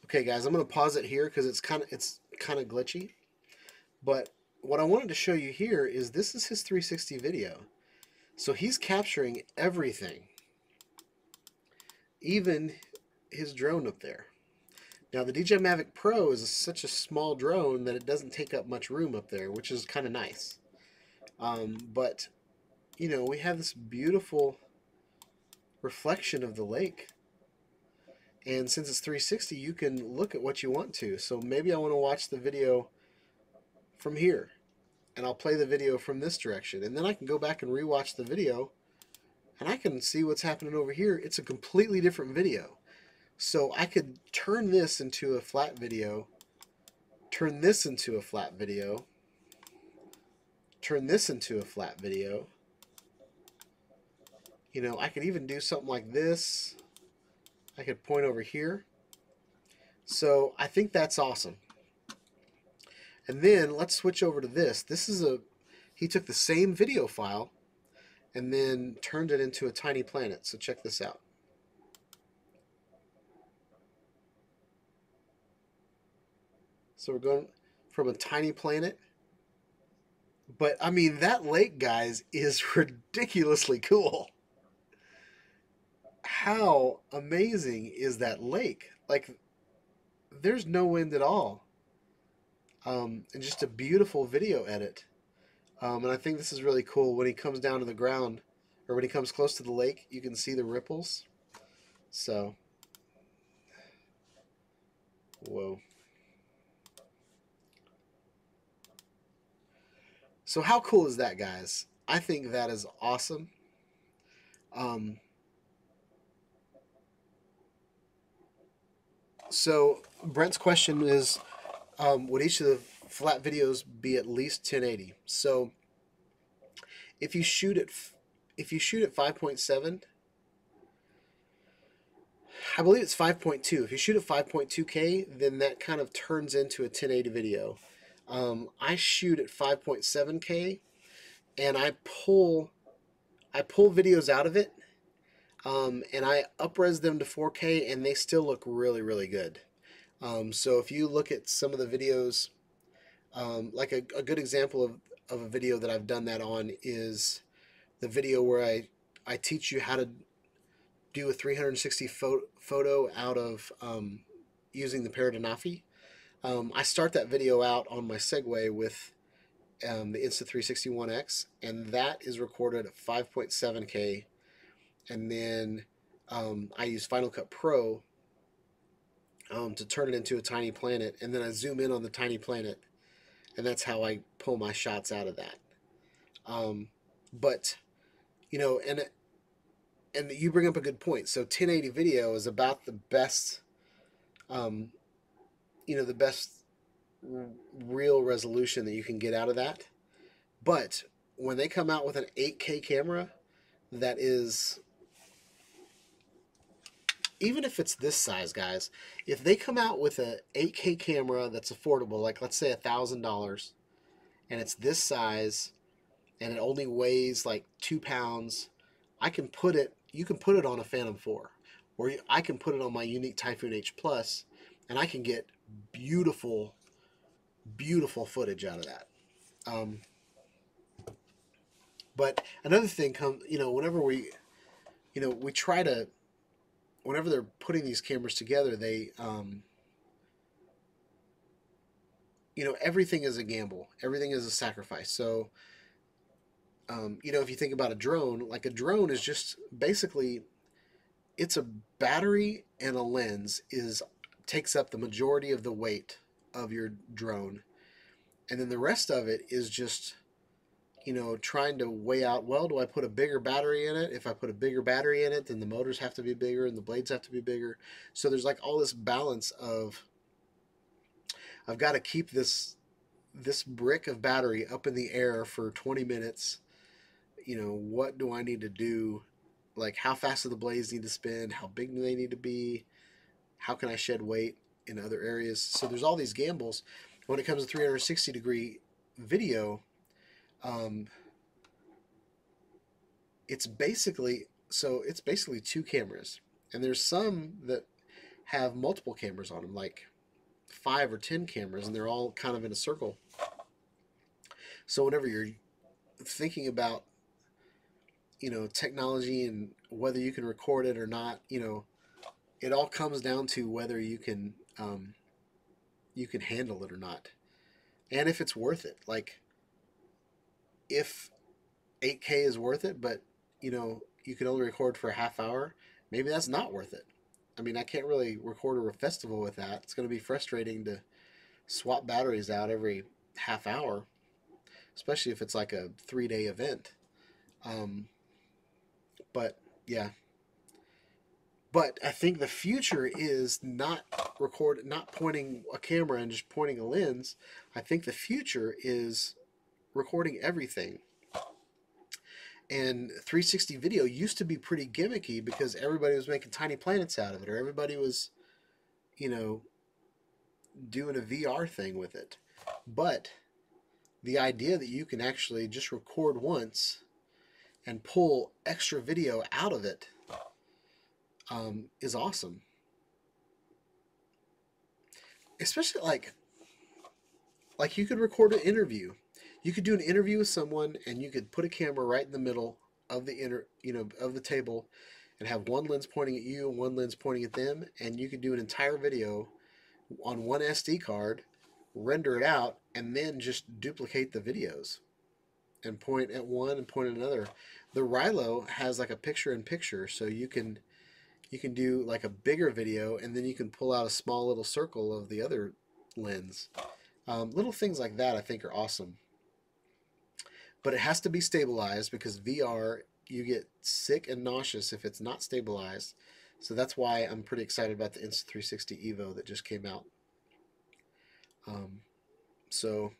Okay, guys, I'm going to pause it here because it's kind of glitchy. But what I wanted to show you here is this is his 360 video. So he's capturing everything, even his drone up there. Now, the DJI Mavic Pro is such a small drone that it doesn't take up much room up there, which is kind of nice. But, you know, we have this beautiful reflection of the lake. And since it's 360, you can look at what you want to. So maybe I want to watch the video from here, and I'll play the video from this direction. And then I can go back and rewatch the video, and I can see what's happening over here. It's a completely different video. So I could turn this into a flat video, turn this into a flat video, turn this into a flat video. You know, I could even do something like this. I could point over here. So I think that's awesome. And then let's switch over to this. This is he took the same video file and then turned it into a tiny planet. So check this out. So we're going from a tiny planet. But I mean, that lake, guys, is ridiculously cool. How amazing is that lake? Like, there's no wind at all. And just a beautiful video edit. And I think this is really cool. When he comes down to the ground, or when he comes close to the lake, you can see the ripples. So, whoa. So how cool is that, guys? I think that is awesome. So Brent's question is, would each of the flat videos be at least 1080? So if you shoot at 5.7, I believe it's 5.2. If you shoot at 5.2K, then that kind of turns into a 1080 video. I shoot at 5.7K, and I pull videos out of it, and I up-res them to 4K, and they still look really, really good. So if you look at some of the videos, like a good example of a video that I've done that on is the video where I teach you how to do a 360 photo out of using the Paradinafi. I start that video out on my Segway with the Insta360 1X, and that is recorded at 5.7K, and then I use Final Cut Pro to turn it into a tiny planet, and then I zoom in on the tiny planet, and that's how I pull my shots out of that. But, you know, and and you bring up a good point. So 1080 video is about the best, um, the best real resolution that you can get out of that. But when they come out with an 8K camera that is, even if it's this size, guys, if they come out with a 8K camera that's affordable, like let's say $1,000, and it's this size, and it only weighs like 2 pounds, I can put it. You can put it on a Phantom 4, or I can put it on my Unique Typhoon H Plus, and I can get beautiful, beautiful footage out of that. Um, but another thing comes, whenever we try to, whenever they're putting these cameras together, they, everything is a gamble. Everything is a sacrifice. So, if you think about a drone, like a drone is just basically, it's a battery and a lens takes up the majority of the weight of your drone, and then the rest of it is just trying to weigh out, well, do I put a bigger battery in it? If I put a bigger battery in it, then the motors have to be bigger and the blades have to be bigger. So there's like all this balance of, I've got to keep this brick of battery up in the air for 20 minutes. What do I need to do? Like, how fast do the blades need to spin? How big do they need to be? How can I shed weight in other areas? So there's all these gambles. When it comes to 360-degree video, um, it's basically two cameras, and there's some that have multiple cameras on them, like 5 or 10 cameras, and they're all kind of in a circle. So whenever you're thinking about technology and whether you can record it or not, it all comes down to whether you can handle it or not, and if it's worth it. Like, if 8K is worth it, but you can only record for a half hour, maybe that's not worth it. I mean, I can't really record a festival with that. It's going to be frustrating to swap batteries out every half hour, especially if it's like a 3-day event. Um, but yeah, but I think the future is not pointing a camera and just pointing a lens. I think the future is recording everything. And 360 video used to be pretty gimmicky because everybody was making tiny planets out of it, or everybody was, doing a VR thing with it. But the idea that you can actually just record once and pull extra video out of it is awesome. Especially like you could record an interview. You could do an interview with someone, and you could put a camera right in the middle of the table, and have one lens pointing at you and one lens pointing at them, and you could do an entire video on one SD card, render it out, and then just duplicate the videos and point at one and point at another. The Rilo has like a picture-in-picture, so you can do like a bigger video, and then you can pull out a small little circle of the other lens. Little things like that I think are awesome. But it has to be stabilized, because VR, you get sick and nauseous if it's not stabilized. So that's why I'm pretty excited about the Insta360 EVO that just came out. So,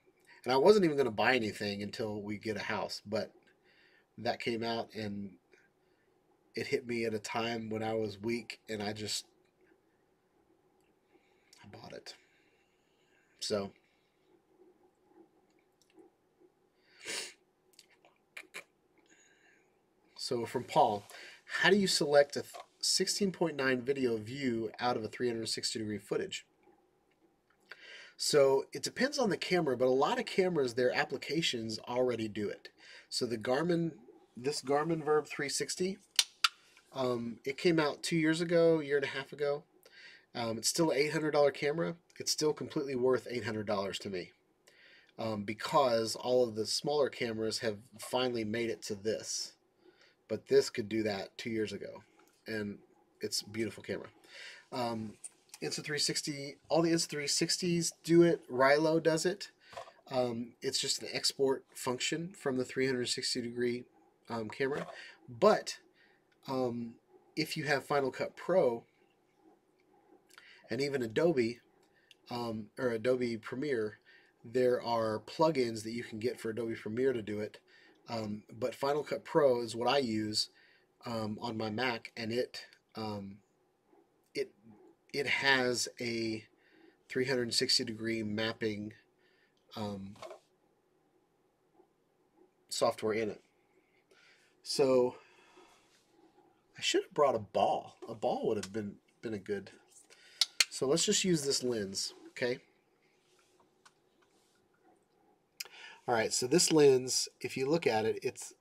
and I wasn't even going to buy anything until we get a house, but that came out, and it hit me at a time when I was weak, and I bought it. So from Paul, how do you select a 16.9 video view out of a 360-degree footage? So it depends on the camera, but a lot of cameras, their applications already do it. So this Garmin Verb 360, it came out 2 years ago, year and a half ago. It's still an $800 camera. It's still completely worth $800 to me, because all of the smaller cameras have finally made it to this. But this could do that 2 years ago, and it's a beautiful camera. Insta360, all the Insta360s do it. Rilo does it. It's just an export function from the 360-degree camera. But if you have Final Cut Pro and even Adobe or Adobe Premiere, there are plugins that you can get for Adobe Premiere to do it. But Final Cut Pro is what I use on my Mac, and um, it it has a 360-degree mapping um, software in it. So I should have brought a ball. A ball would have been a good. So let's just use this lens, okay? All right, so this lens, if you look at it, it's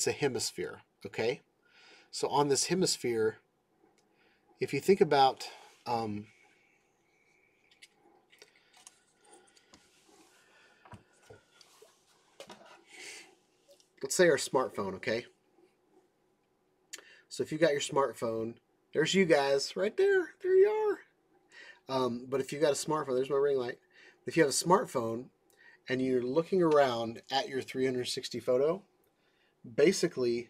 a hemisphere, okay? So on this hemisphere, if you think about let's say our smartphone, okay? So if you got your smartphone, there's you guys right there. There you are. But if you got a smartphone, there's my ring light. If you have a smartphone and you're looking around at your 360 photo, basically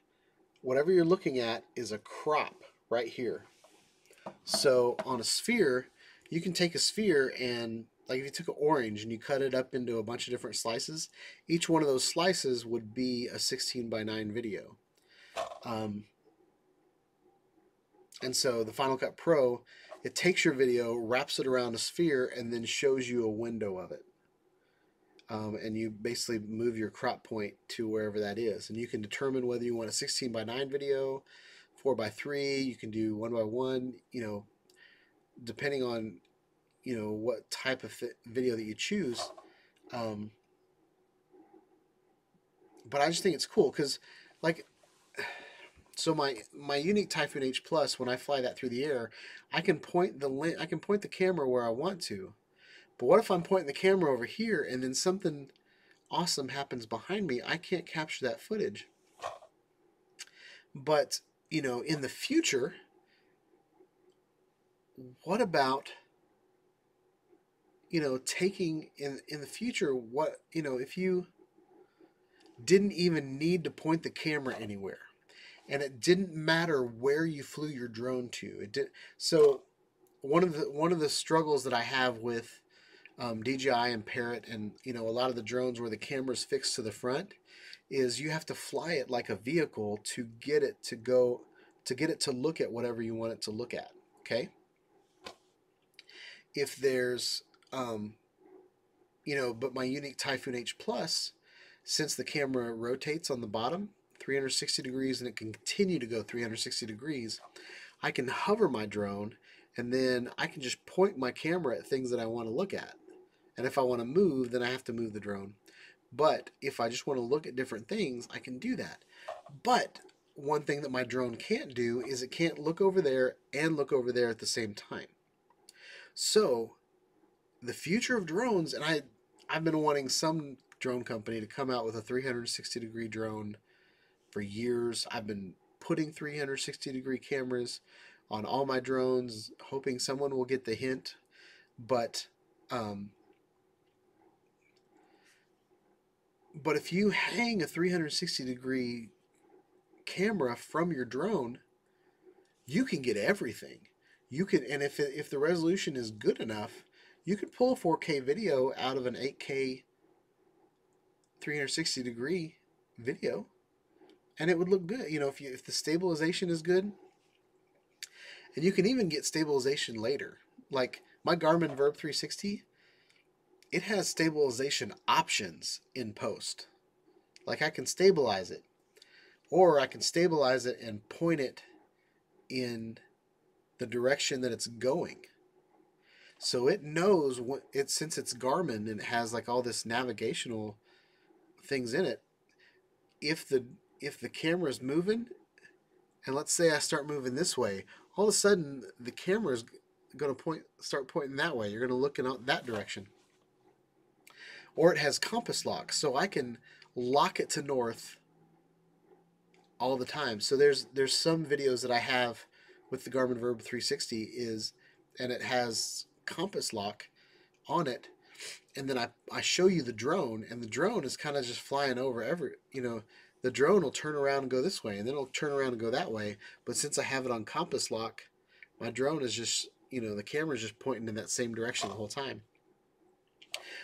whatever you're looking at is a crop right here. So on a sphere, you can take a sphere and, like, if you took an orange and you cut it up into a bunch of different slices, each one of those slices would be a 16:9 video. And so the Final Cut Pro, it takes your video, wraps it around a sphere, and then shows you a window of it. And you basically move your crop point to wherever that is. And you can determine whether you want a 16:9 video, 4:3, you can do 1:1, depending on, what type of video that you choose. But I just think it's cool because, like, so my Unique Typhoon H Plus, when I fly that through the air, I can point the camera where I want to. But what if I'm pointing the camera over here and then something awesome happens behind me? I can't capture that footage. But, in the future, what about, taking in the future, what, if you didn't even need to point the camera anywhere, and it didn't matter where you flew your drone to. It did. So one of the struggles that I have with DJI and Parrot, and a lot of the drones where the camera's fixed to the front, is you have to fly it like a vehicle to get it to look at whatever you want it to look at. Okay. If there's but my Unique Typhoon H Plus, since the camera rotates on the bottom 360 degrees and it can continue to go 360 degrees, I can hover my drone and then I can just point my camera at things that I want to look at. And if I want to move, then I have to move the drone. But if I just want to look at different things, I can do that. But one thing that my drone can't do is it can't look over there and look over there at the same time. So the future of drones, and I've been wanting some drone company to come out with a 360-degree drone for years. I've been putting 360-degree cameras on all my drones, hoping someone will get the hint. But if you hang a 360-degree camera from your drone, you can get everything. You can, and if the resolution is good enough, you could pull a 4K video out of an 8K 360-degree video, and it would look good. If the stabilization is good, and you can even get stabilization later. Like my Garmin Verb 360, it has stabilization options in post. Like I can stabilize it, or I can stabilize it and point it in the direction that it's going. So it knows since it's Garmin and it has like all this navigational things in it. If the camera's moving, and let's say I start moving this way, all of a sudden the camera's going to start pointing that way. You're going to look in that direction. Or it has compass lock, so I can lock it to north all the time. So there's some videos that I have with the Garmin Verb 360 and it has compass lock on it, and then I show you the drone, and the drone is kind of just flying over the drone will turn around and go this way, and then it'll turn around and go that way. But since I have it on compass lock, my drone is just, the camera is just pointing in that same direction the whole time.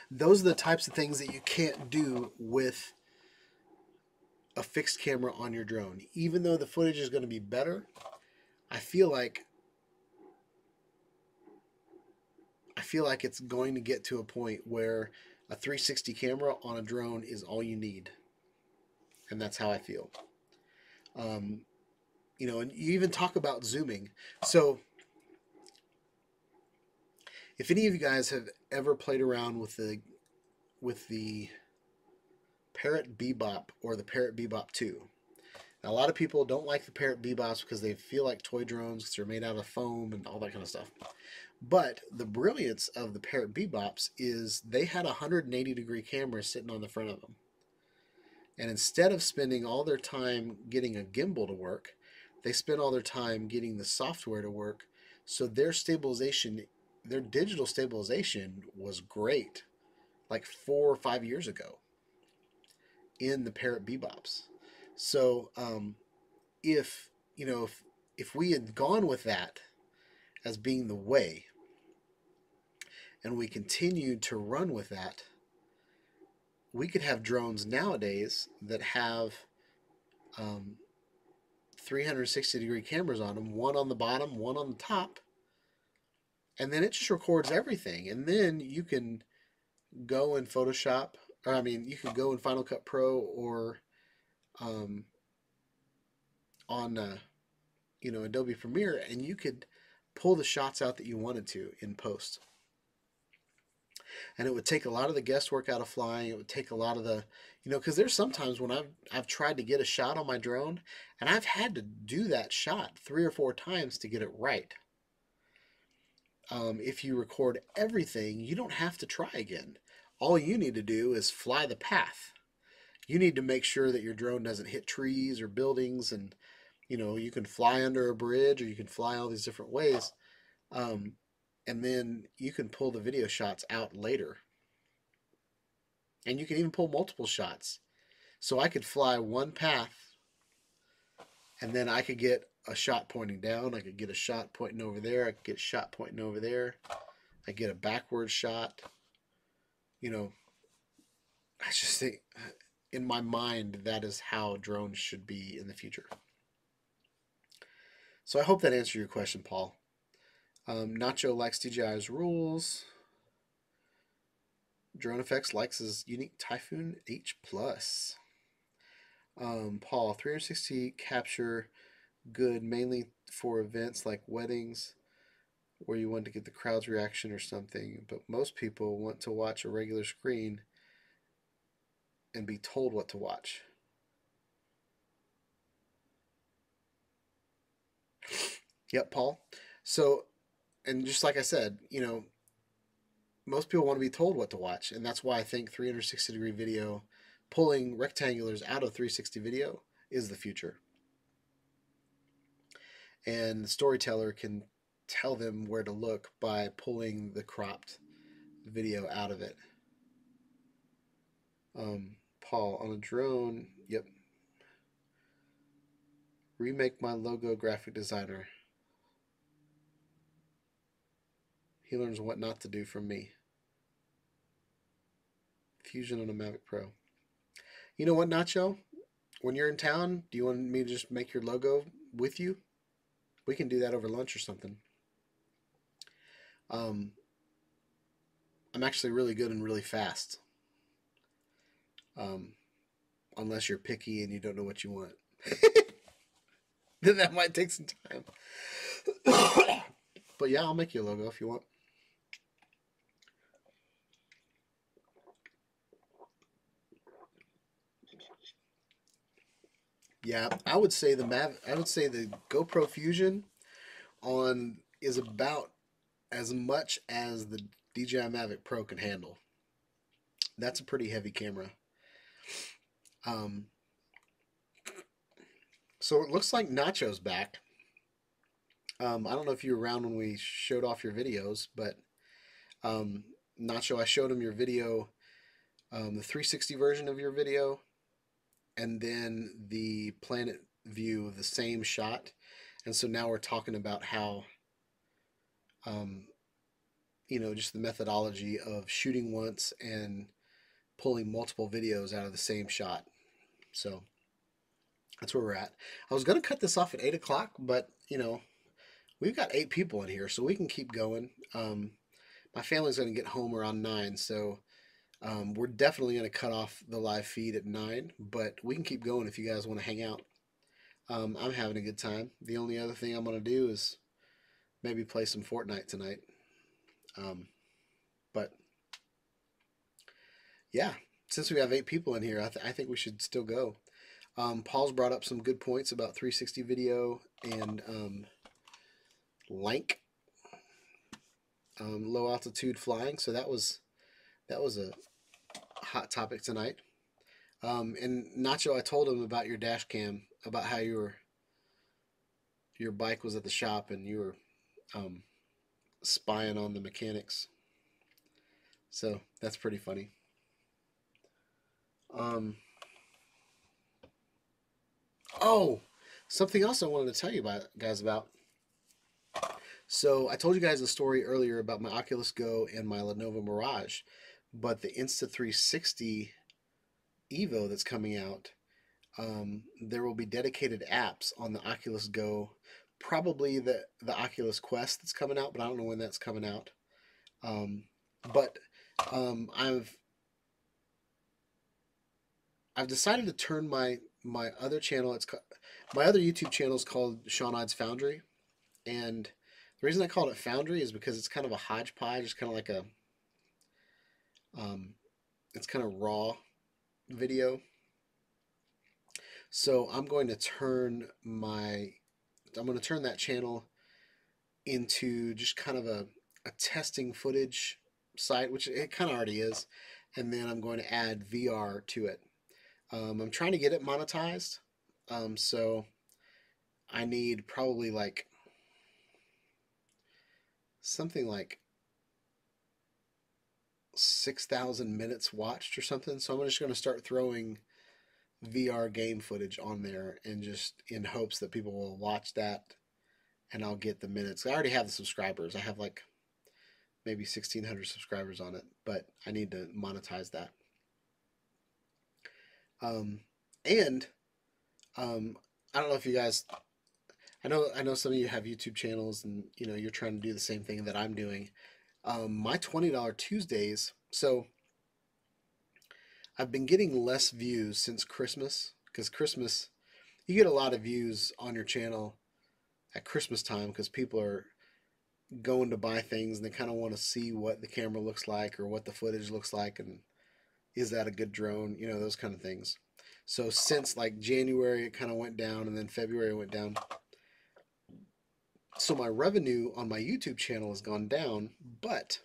Those are the types of things that you can't do with a fixed camera on your drone. Even though the footage is going to be better, I feel like it's going to get to a point where a 360 camera on a drone is all you need. And that's how I feel. And you even talk about zooming. So if any of you guys have ever played around with the Parrot Bebop or the Parrot Bebop 2. Now, a lot of people don't like the Parrot Bebops because they feel like toy drones because they're made out of foam and all that kind of stuff. But the brilliance of the Parrot Bebops is they had a 180-degree camera sitting on the front of them. And instead of spending all their time getting a gimbal to work, they spent all their time getting the software to work. So their stabilization, their digital stabilization was great, like 4 or 5 years ago in the Parrot Bebops. So if we had gone with that as being the way, and we continued to run with that, we could have drones nowadays that have 360-degree cameras on them, one on the bottom, one on the top, and then it just records everything. And then you can go in Photoshop, you could go in Final Cut Pro or on Adobe Premiere, and you could pull the shots out that you wanted to in post. And it would take a lot of the guesswork out of flying. It would take a lot of the, because there's sometimes when I've tried to get a shot on my drone, and I've had to do that shot 3 or 4 times to get it right. If you record everything, you don't have to try again. All you need to do is fly the path. You need to make sure that your drone doesn't hit trees or buildings, and you can fly under a bridge, or you can fly all these different ways. And then you can pull the video shots out later. And you can even pull multiple shots. So I could fly one path, and then I could get a shot pointing down. I could get a shot pointing over there. I could get a shot pointing over there. I get a backward shot. I just think, in my mind, that is how drones should be in the future. So I hope that answered your question, Paul. Nacho likes DJI's rules. Drone Effects likes his unique Typhoon H+. Paul, 360 capture good mainly for events like weddings where you want to get the crowd's reaction or something, but most people want to watch a regular screen and be told what to watch. Yep, Paul. So, and just like I said, most people want to be told what to watch, and that's why I think 360-degree video, pulling rectangulars out of 360 video, is the future. And the storyteller can tell them where to look by pulling the cropped video out of it. Paul, on a drone, yep. Remake my logo graphic designer. He learns what not to do from me. Fusion on a Mavic Pro. You know what, Nacho? When you're in town, do you want me to just make your logo with you? We can do that over lunch or something. I'm actually really good and really fast. Unless you're picky and you don't know what you want. Then that might take some time. But yeah, I'll make you a logo if you want. Yeah, I would say the GoPro Fusion is about as much as the DJI Mavic Pro can handle. That's a pretty heavy camera. So it looks like Nacho's back. I don't know if you were around when we showed off your videos, but Nacho, I showed him your video, the 360 version of your video, and then the planet view of the same shot. And so now we're talking about how, um, just the methodology of shooting once and pulling multiple videos out of the same shot. So that's where we're at. I was going to cut this off at 8 o'clock, but we've got 8 people in here, so we can keep going. My family's going to get home around 9, so we're definitely going to cut off the live feed at 9, but we can keep going if you guys want to hang out. I'm having a good time. The only other thing I'm going to do is maybe play some Fortnite tonight. But yeah, since we have 8 people in here, I think we should still go. Paul's brought up some good points about 360 video and lank, low altitude flying. So that was a hot topic tonight. And Nacho, I told him about your dash cam, about how your bike was at the shop and you were spying on the mechanics. So that's pretty funny. Oh, something else I wanted to tell you guys about. So I told you guys a story earlier about my Oculus Go and my Lenovo Mirage, but the Insta360 EVO that's coming out, there will be dedicated apps on the Oculus Go. Probably the Oculus Quest that's coming out, but I don't know when that's coming out. But I've decided to turn my other channel. My other YouTube channel is called Shawn Ide's Foundry, and the reason I called it Foundry is because it's kind of a hodgepodge. It's kind of like it's kind of raw video. So I'm going to turn that channel into just kind of a testing footage site, which it kind of already is, and then I'm going to add VR to it. I'm trying to get it monetized, so I need probably like something like 6,000 minutes watched or something. So I'm just going to start throwing VR game footage on there, and just in hopes that people will watch that and I'll get the minutes. I already have the subscribers. I have like maybe 1,600 subscribers on it, but I need to monetize that. And I don't know if you guys, I know some of you have YouTube channels, and you're trying to do the same thing that I'm doing. My $20 Tuesdays. So I've been getting less views since Christmas, because Christmas, you get a lot of views on your channel at Christmas time because people are going to buy things and they kind of want to see what the camera looks like or what the footage looks like, and is that a good drone, those kind of things. So since like January it kind of went down, and then February went down. So my revenue on my YouTube channel has gone down, but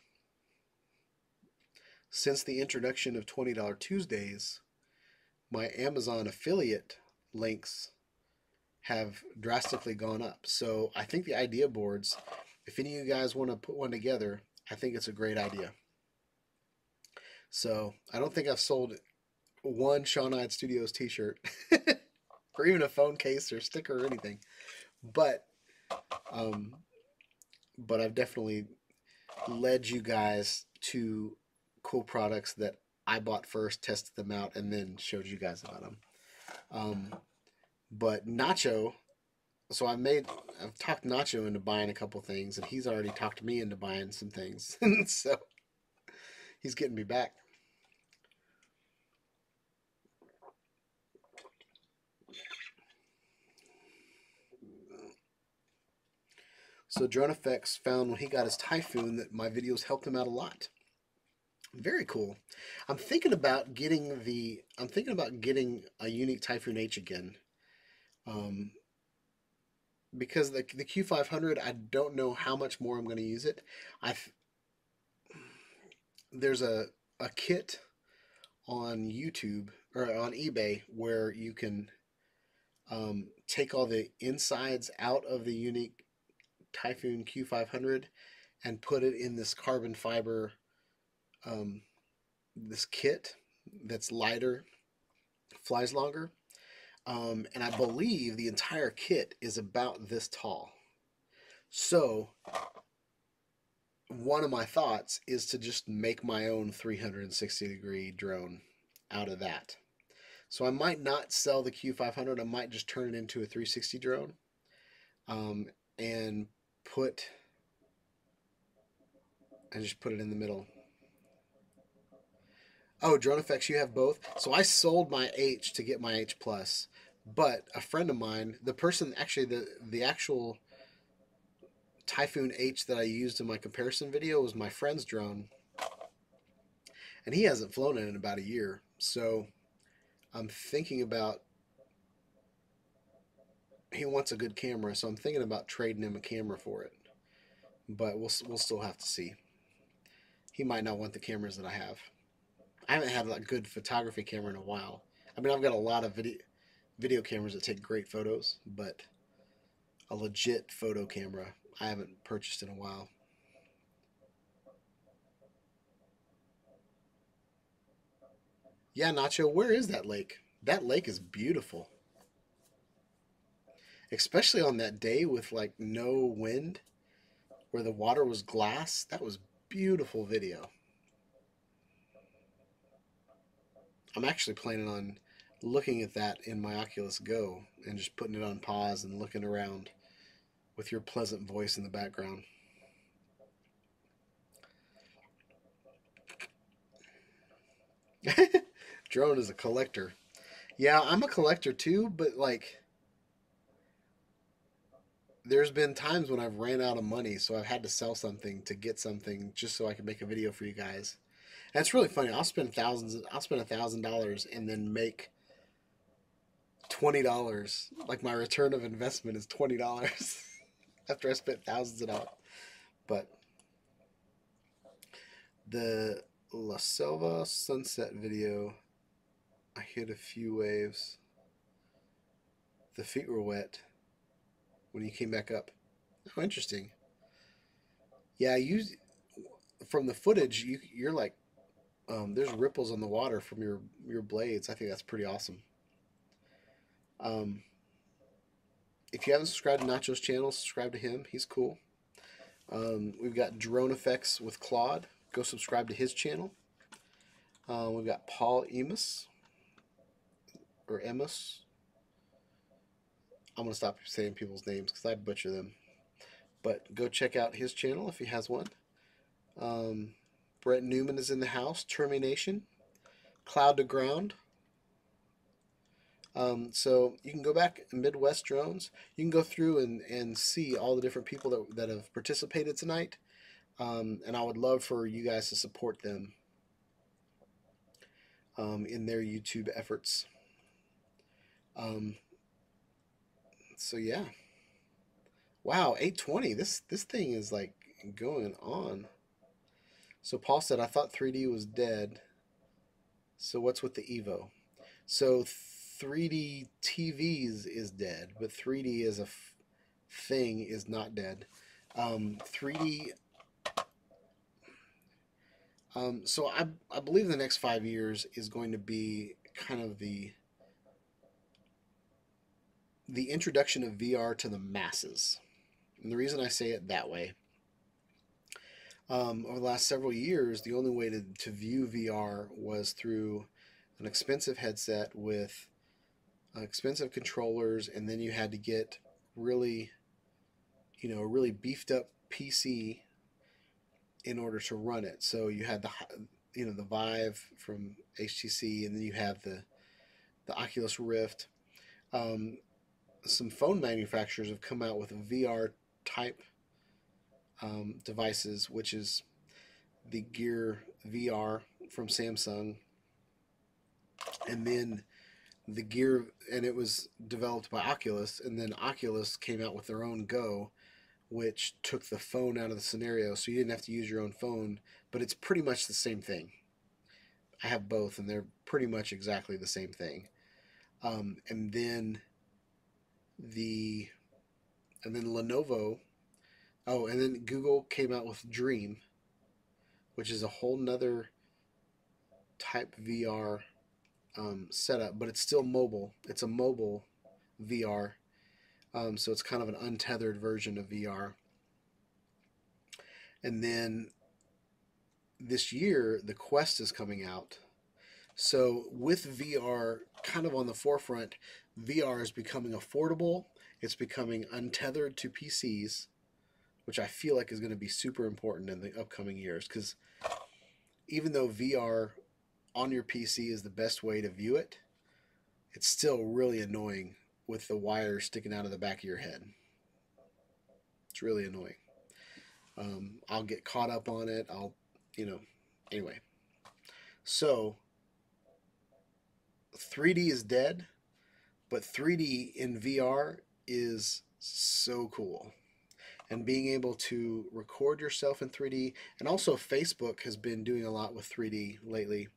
since the introduction of $20 Tuesdays, my Amazon affiliate links have drastically gone up. So I think the idea boards, if any of you guys want to put one together, I think it's a great idea. So I don't think I've sold one Shawn Ide Studios t-shirt or even a phone case or sticker or anything, but I've definitely led you guys to cool products that I bought first, tested them out, and then showed you guys about them. But Nacho, so I've talked Nacho into buying a couple things, and he's already talked me into buying some things. So he's getting me back. So Drone Effects found when he got his Typhoon that my videos helped him out a lot. Very cool. I'm thinking about getting a unique Typhoon H again. Because the Q500, I don't know how much more I'm going to use it. There's a kit on YouTube or on eBay where you can take all the insides out of the unique Typhoon Q500 and put it in this carbon fiber, this kit that's lighter. flies longer. And I believe the entire kit is about this tall. So one of my thoughts is to just make my own 360-degree drone out of that. So I might not sell the Q500. I might just turn it into a 360 drone, um, and put just put it in the middle. Oh, drone effects, you have both. So I sold my H to get my H plus, but a friend of mine, the person actually the actual Typhoon H that I used in my comparison video was my friend's drone, and he hasn't flown it in about a year. So I'm thinking about, he wants a good camera, so I'm thinking about trading him a camera for it. But we'll still have to see. He might not want the cameras that I have. I haven't had a good photography camera in a while. I mean, I've got a lot of video cameras that take great photos, but a legit photo camera I haven't purchased in a while. Yeah, Nacho, where is that lake? That lake is beautiful, especially on that day with like no wind, where the water was glass. That was beautiful video. I'm actually planning on looking at that in my Oculus Go and just putting it on pause and looking around with your pleasant voice in the background. Drone is a collector. Yeah, I'm a collector too, but like there's been times when I've ran out of money, so I've had to sell something to get something just so I can make a video for you guys. And it's really funny. I'll spend thousands. I'll spend $1,000 and then make $20. Like my return of investment is $20 after I spent thousands of dollars. But the La Selva sunset video, I hit a few waves. The feet were wet when you came back up. Oh, interesting. Yeah, you from the footage, you're like, there's ripples on the water from your blades. I think that's pretty awesome. Um, if you haven't subscribed to Nacho's channel, subscribe to him. He's cool. We've got drone effects with Claude. Go subscribe to his channel. We've got Paul Emus or Emus. I'm gonna stop saying people's names because I butcher them. But go check out his channel if he has one. Brett Newman is in the house. Termination. Cloud to Ground. So you can go back in Midwest Drones. You can go through and see all the different people that have participated tonight. And I would love for you guys to support them in their YouTube efforts. Um, so yeah. Wow, 820. This thing is like going on. So Paul said, I thought 3D was dead. So what's with the EVO? So 3D TVs is dead, but 3D as a thing is not dead. 3D. So I believe the next 5 years is going to be kind of the introduction of VR to the masses. And the reason I say it that way, over the last several years, the only way to view VR was through an expensive headset with expensive controllers, and then you had to get really, really beefed up PC in order to run it. So you had the Vive from HTC, and then you have the Oculus Rift. Some phone manufacturers have come out with VR type devices, which is the Gear VR from Samsung, and then the Gear, and it was developed by Oculus, and then Oculus came out with their own Go, which took the phone out of the scenario, so you didn't have to use your own phone, but it's pretty much the same thing. I have both, and they're pretty much exactly the same thing. And then the and then Lenovo. Oh, and then Google came out with Dream, which is a whole nother type VR setup, but it's still mobile. It's a mobile VR, so it's kind of an untethered version of VR. And then this year, the Quest is coming out. So with VR kind of on the forefront, VR is becoming affordable. It's becoming untethered to PCs, which I feel like is going to be super important in the upcoming years. Because even though VR on your PC is the best way to view it, it's still really annoying with the wires sticking out of the back of your head. It's really annoying. I'll get caught up on it. Anyway. So 3D is dead, but 3D in VR is so cool. And being able to record yourself in 3D, and also Facebook has been doing a lot with 3D lately.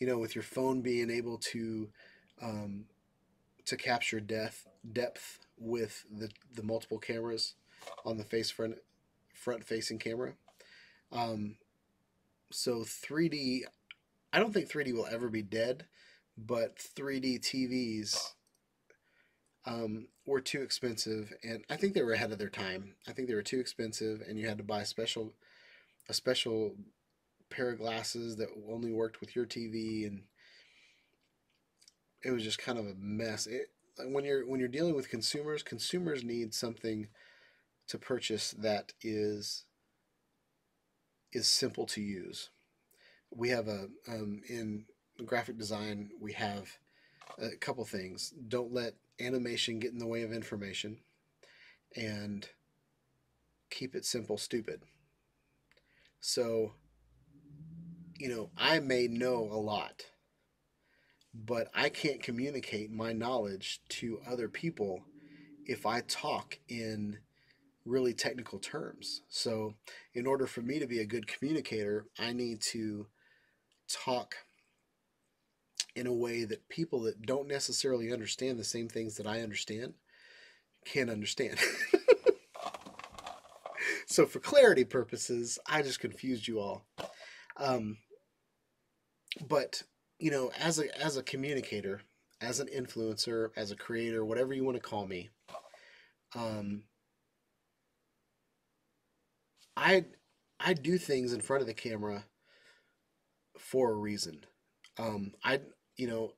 With your phone being able to capture depth with the multiple cameras on the front facing camera. So 3D, I don't think 3D will ever be dead, but 3D TVs were too expensive, and I think they were ahead of their time. I think they were too expensive, and you had to buy a special pair of glasses that only worked with your TV, and it was just kind of a mess. When you're dealing with consumers need something to purchase that is simple to use. We have in graphic design, we have a couple things. Don't let animation get in the way of information, and keep it simple, stupid. So, I may know a lot, but I can't communicate my knowledge to other people if I talk in really technical terms. So, in order for me to be a good communicator, I need to talk in a way that people that don't necessarily understand the same things that I understand can understand. So, for clarity purposes, I just confused you all. Um, but as a communicator, as an influencer, as a creator, whatever you want to call me, um, I I do things in front of the camera for a reason. I you know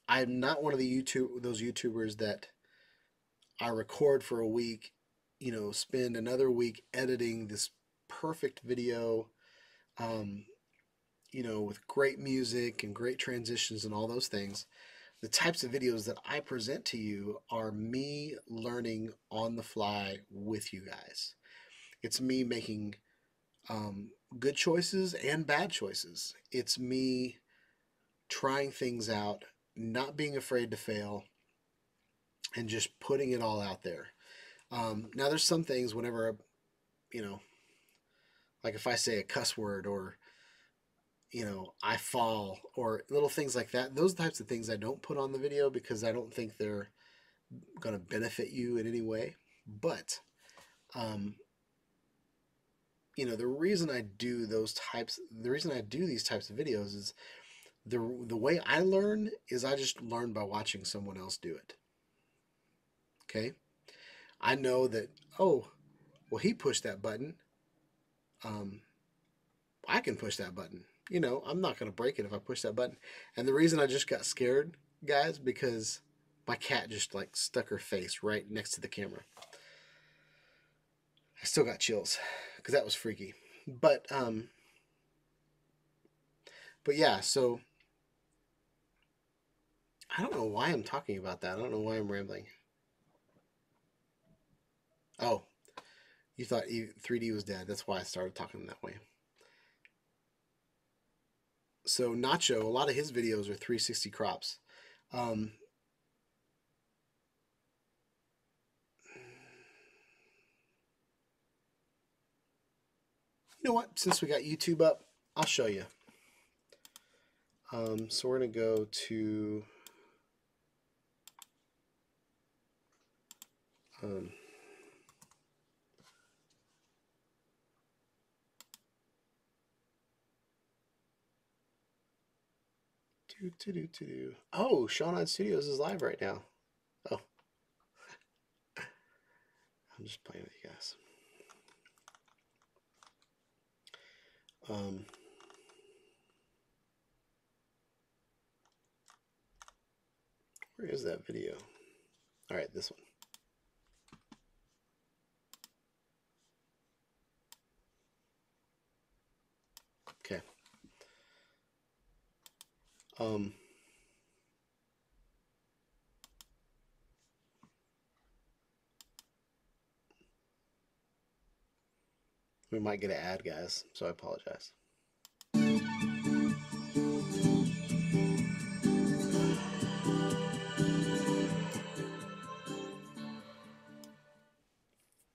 I'm not one of those YouTubers that I record for a week, spend another week editing this perfect video, um, with great music and great transitions and all those things. The types of videos that I present to you are me learning on the fly with you guys. It's me making good choices and bad choices. It's me trying things out, not being afraid to fail, and just putting it all out there. Now, there's some things whenever, you know, like if I say a cuss word, or, I fall, or little things like that, those types of things I don't put on the video because I don't think they're going to benefit you in any way. But, um, the reason I do these types of videos is the way I learn is I just learn by watching someone else do it. Okay? I know that, oh, well, he pushed that button. I can push that button. I'm not going to break it if I push that button. And the reason I just got scared, guys, because my cat just like stuck her face right next to the camera. I still got chills because that was freaky. But yeah, so I don't know why I'm talking about that. I don't know why I'm rambling. Oh, you thought 3D was dead. That's why I started talking that way. So Nacho, a lot of his videos are 360 crops. Um, you know what? Since we got YouTube up, I'll show you. So we're going to go to... Oh, Shawn Ide Studios is live right now. Oh, I'm just playing with you guys. Where is that video? All right, this one. Okay. We might get an ad, guys, so I apologize.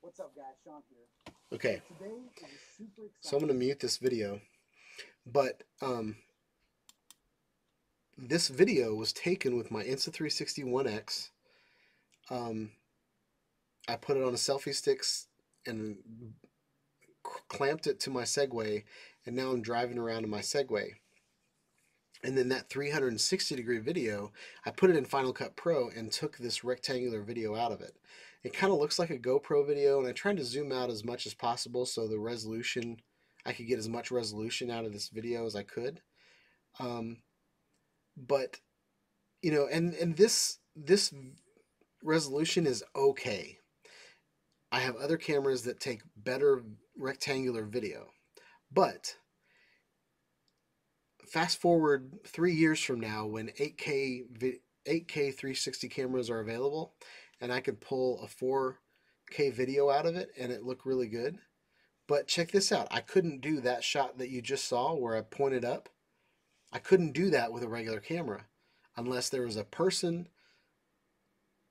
What's up, guys? Shawn here. Okay. Today is a super exciting. So I'm going to mute this video, but this video was taken with my Insta360 One X. I put it on a selfie stick and clamped it to my Segway, and now I'm driving around in my Segway. And then that 360-degree video, I put it in Final Cut Pro and took this rectangular video out of it. It kind of looks like a GoPro video, and I tried to zoom out as much as possible so the resolution, I could get as much resolution out of this video as I could. But, you know, and this resolution is okay. I have other cameras that take better rectangular video, but fast forward 3 years from now when 8K 360 cameras are available, and I could pull a 4K video out of it and it looked really good. But check this out. I couldn't do that shot that you just saw where I pointed up. I couldn't do that with a regular camera unless there was a person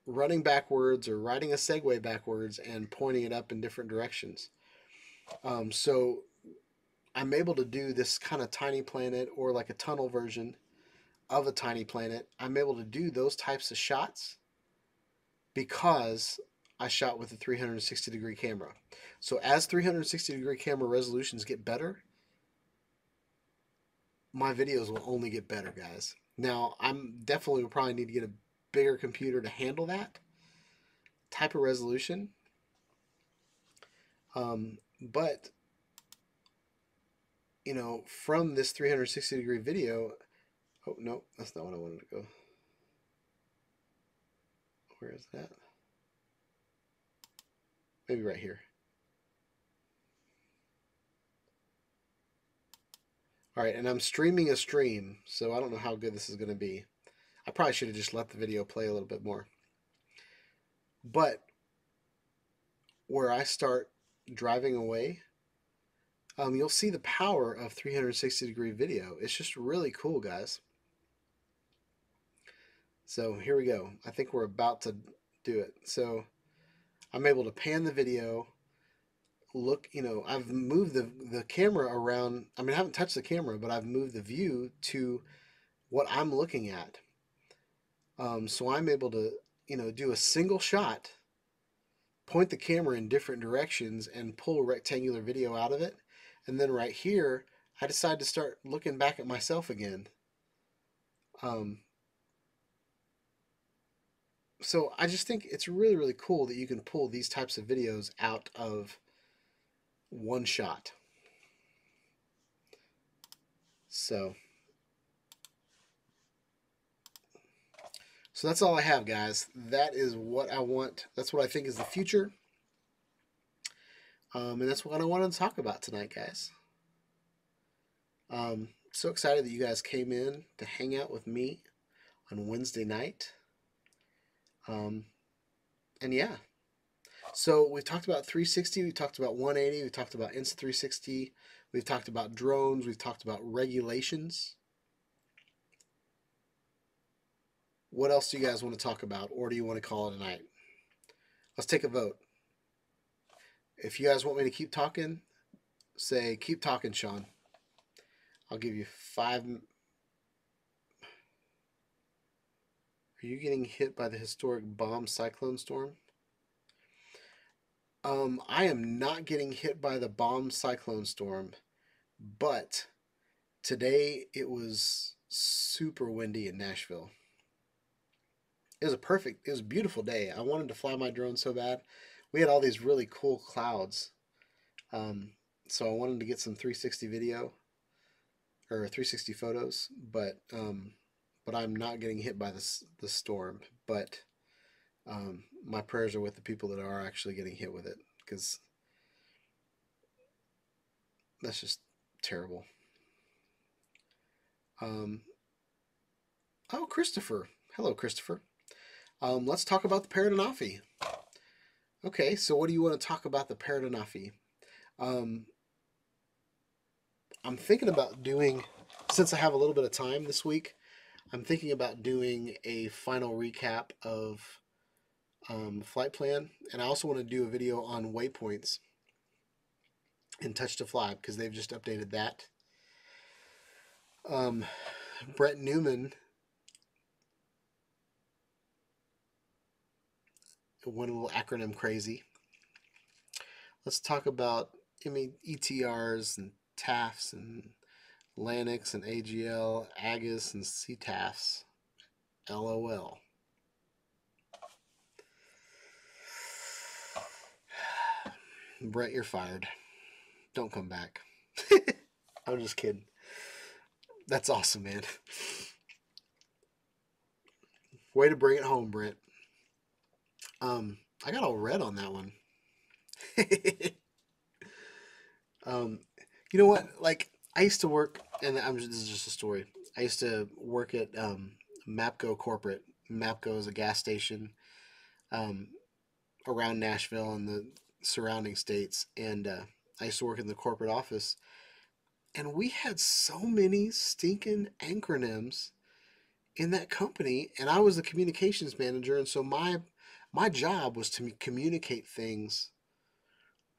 running backwards or riding a Segway backwards and pointing it up in different directions. So I'm able to do this kind of tiny planet or like a tunnel version of a tiny planet. I'm able to do those types of shots because I shot with a 360-degree camera. So as 360-degree camera resolutions get better, my videos will only get better, guys. Now, I'm definitely will probably need to get a bigger computer to handle that type of resolution. But, you know, from this 360-degree video, oh, no, that's not what I wanted to go. Where is that? Maybe right here. All right, and I'm streaming a stream, so I don't know how good this is going to be. I probably should have just let the video play a little bit more. But where I start driving away, you'll see the power of 360-degree video. It's just really cool, guys. So here we go. I think we're about to do it. So I'm able to pan the video. Look, you know, I've moved the camera around. I mean, I haven't touched the camera, but I've moved the view to what I'm looking at. So I'm able to, you know, do a single shot, point the camera in different directions, and pull a rectangular video out of it. And then right here, I decide to start looking back at myself again. So I just think it's really, really cool that you can pull these types of videos out of one shot. So that's all I have, guys. That is what I want. That's what I think is the future. And that's what I wanted to talk about tonight, guys. So excited that you guys came in to hang out with me on Wednesday night. And yeah. So we've talked about 360, we talked about 180, we talked about Insta360, we've talked about drones, we've talked about regulations. What else do you guys want to talk about, or do you want to call it a night? Let's take a vote. If you guys want me to keep talking, say, keep talking, Shawn. I'll give you 5. Are you getting hit by the historic bomb cyclone storm? I am not getting hit by the bomb cyclone storm, but today it was super windy in Nashville. It was a beautiful day. I wanted to fly my drone so bad. We had all these really cool clouds. Um, so I wanted to get some 360 video or 360 photos, but I'm not getting hit by the storm. But my prayers are with the people that are actually getting hit with it, because that's just terrible. Um, oh, Christopher. Hello, Christopher. Let's talk about the Paradenofi. Okay, so what do you want to talk about the Paradenofi? Um, I'm thinking about doing, since I have a little bit of time this week, I'm thinking about doing a final recap of flight plan, and I also want to do a video on waypoints in Touch to Fly, because they've just updated that. Brett Newman went a little acronym crazy. Let's talk about, ETRs and TAFs and Lanix and AGL, AGIS and CTAFs. LOL. Brett, you're fired. Don't come back. I'm just kidding. That's awesome, man. Way to bring it home, Brent. I got all red on that one. You know what? Like, I used to work, and this is just a story. I used to work at Mapco corporate. Mapco is a gas station around Nashville and the surrounding states, and I used to work in the corporate office, and we had so many stinking acronyms in that company, and I was the communications manager, and so my job was to communicate things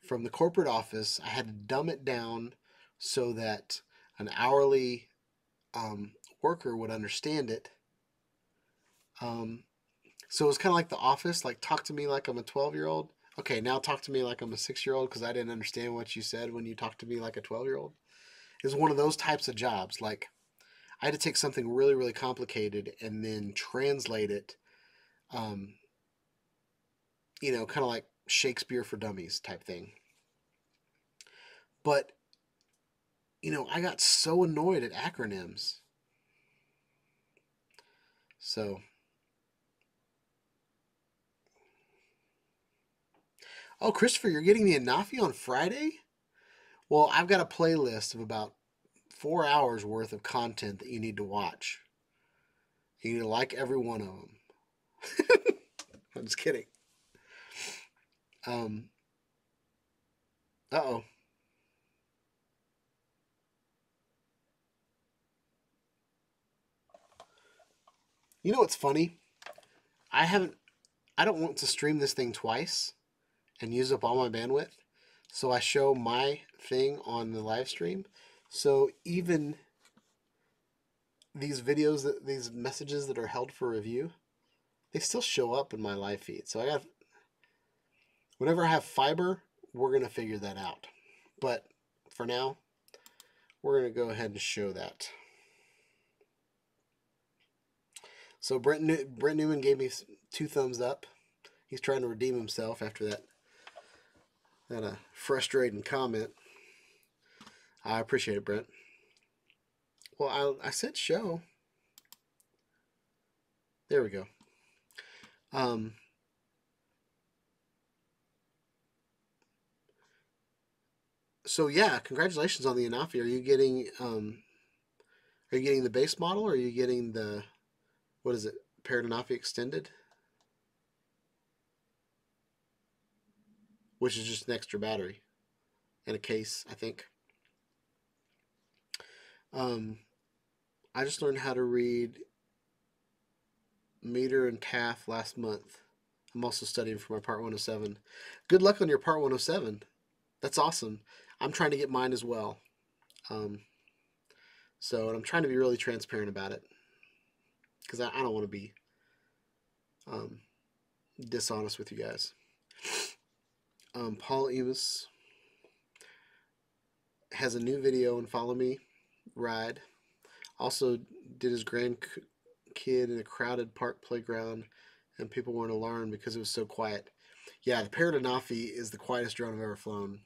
from the corporate office. I had to dumb it down so that an hourly worker would understand it. So it was kind of like The Office, like, talk to me like I'm a 12-year-old. Okay, now talk to me like I'm a 6-year-old, because I didn't understand what you said when you talked to me like a 12-year-old. It was one of those types of jobs. Like, I had to take something really, really complicated and then translate it, kind of like Shakespeare for Dummies type thing. But, I got so annoyed at acronyms. So, oh, Christopher, you're getting the Anafi on Friday? Well, I've got a playlist of about 4 hours worth of content that you need to watch. You need to like every one of them. I'm just kidding. Uh-oh. You know what's funny? I don't want to stream this thing twice and use up all my bandwidth. So I show my thing on the live stream. So even these messages that are held for review, they still show up in my live feed. So whenever I have fiber, we're going to figure that out. But for now, we're going to go ahead and show that. So Brent Newman gave me 2 thumbs up. He's trying to redeem himself after that frustrating comment. I appreciate it, Brent. Well, I said show. There we go. So yeah, congratulations on the Anafi. Are you getting the base model, or are you getting the, what is it, Paradenofi Extended? Which is just an extra battery and a case, I think. I just learned how to read meter and TAF last month. I'm also studying for my Part 107. Good luck on your Part 107. That's awesome. I'm trying to get mine as well. And I'm trying to be really transparent about it, because I don't want to be dishonest with you guys. Paul Emus has a new video in Follow Me Ride Also did his grandkid in a crowded park playground, and people weren't alarmed because it was so quiet. Yeah, the Parrot Anafi is the quietest drone I've ever flown.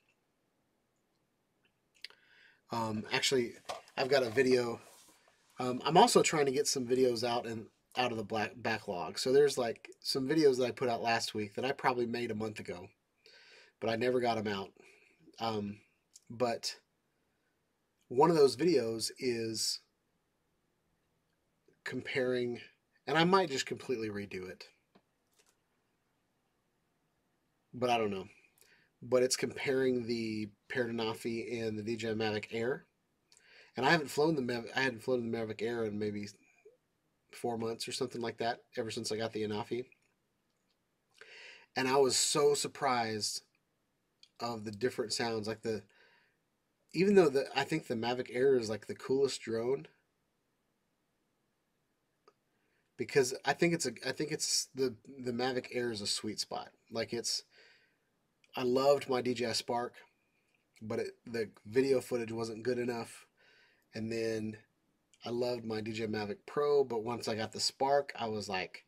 Actually, I've got a video. I'm also trying to get some videos out of the backlog. So there's like some videos that I put out last week that I probably made a month ago, but I never got them out. But one of those videos is comparing, and I might just completely redo it, but I don't know. But it's comparing the Parrot Anafi and the DJI Mavic Air, and I hadn't flown the Mavic Air in maybe 4 months or something like that. Ever since I got the Anafi, and I was so surprised of the different sounds. Like even though I think the Mavic Air is like the coolest drone, because I think it's the Mavic Air is a sweet spot. Like I loved my DJI Spark, but the video footage wasn't good enough. And then I loved my DJI Mavic Pro, but once I got the Spark, I was like,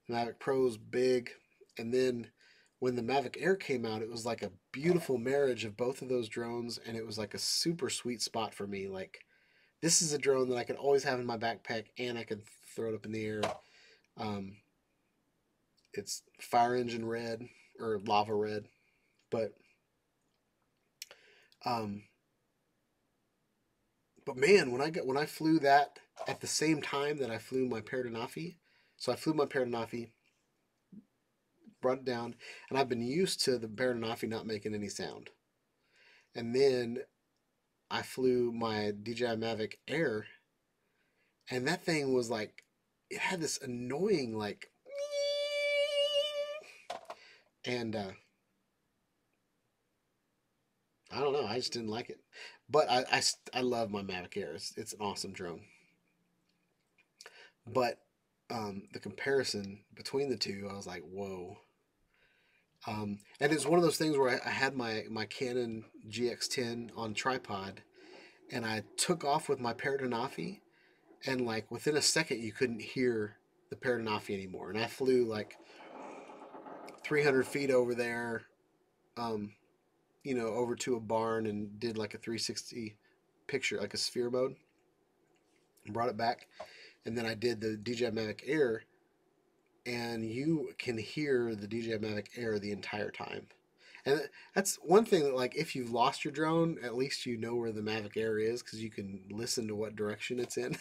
Mavic Pro's big. And then when the Mavic Air came out, it was like a beautiful marriage of both of those drones, and it was like a super sweet spot for me. Like, this is a drone that I could always have in my backpack, and I could throw it up in the air. Um, it's fire engine red or lava red, but um, but man, when I flew that at the same time that I flew my Parrot Anafi, so I flew my Parrot Anafi, brought it down, and I've been used to the Parrot Anafi not making any sound. And then I flew my DJI Mavic Air, and that thing was like, it had this annoying like, and I don't know, I just didn't like it. But I love my Mavic Air. It's an awesome drone. But the comparison between the two, I was like, whoa. And it's one of those things where I had my Canon GX10 on tripod, and I took off with my Parrot Anafi, and like within a second you couldn't hear the Parrot Anafi anymore. And I flew like 300 feet over there, um, over to a barn and did like a 360 picture, like a sphere mode, and brought it back. And then I did the DJI Mavic Air, and you can hear the DJI Mavic Air the entire time. And that's one thing that, like, if you've lost your drone, at least you know where the Mavic Air is, because you can listen to what direction it's in.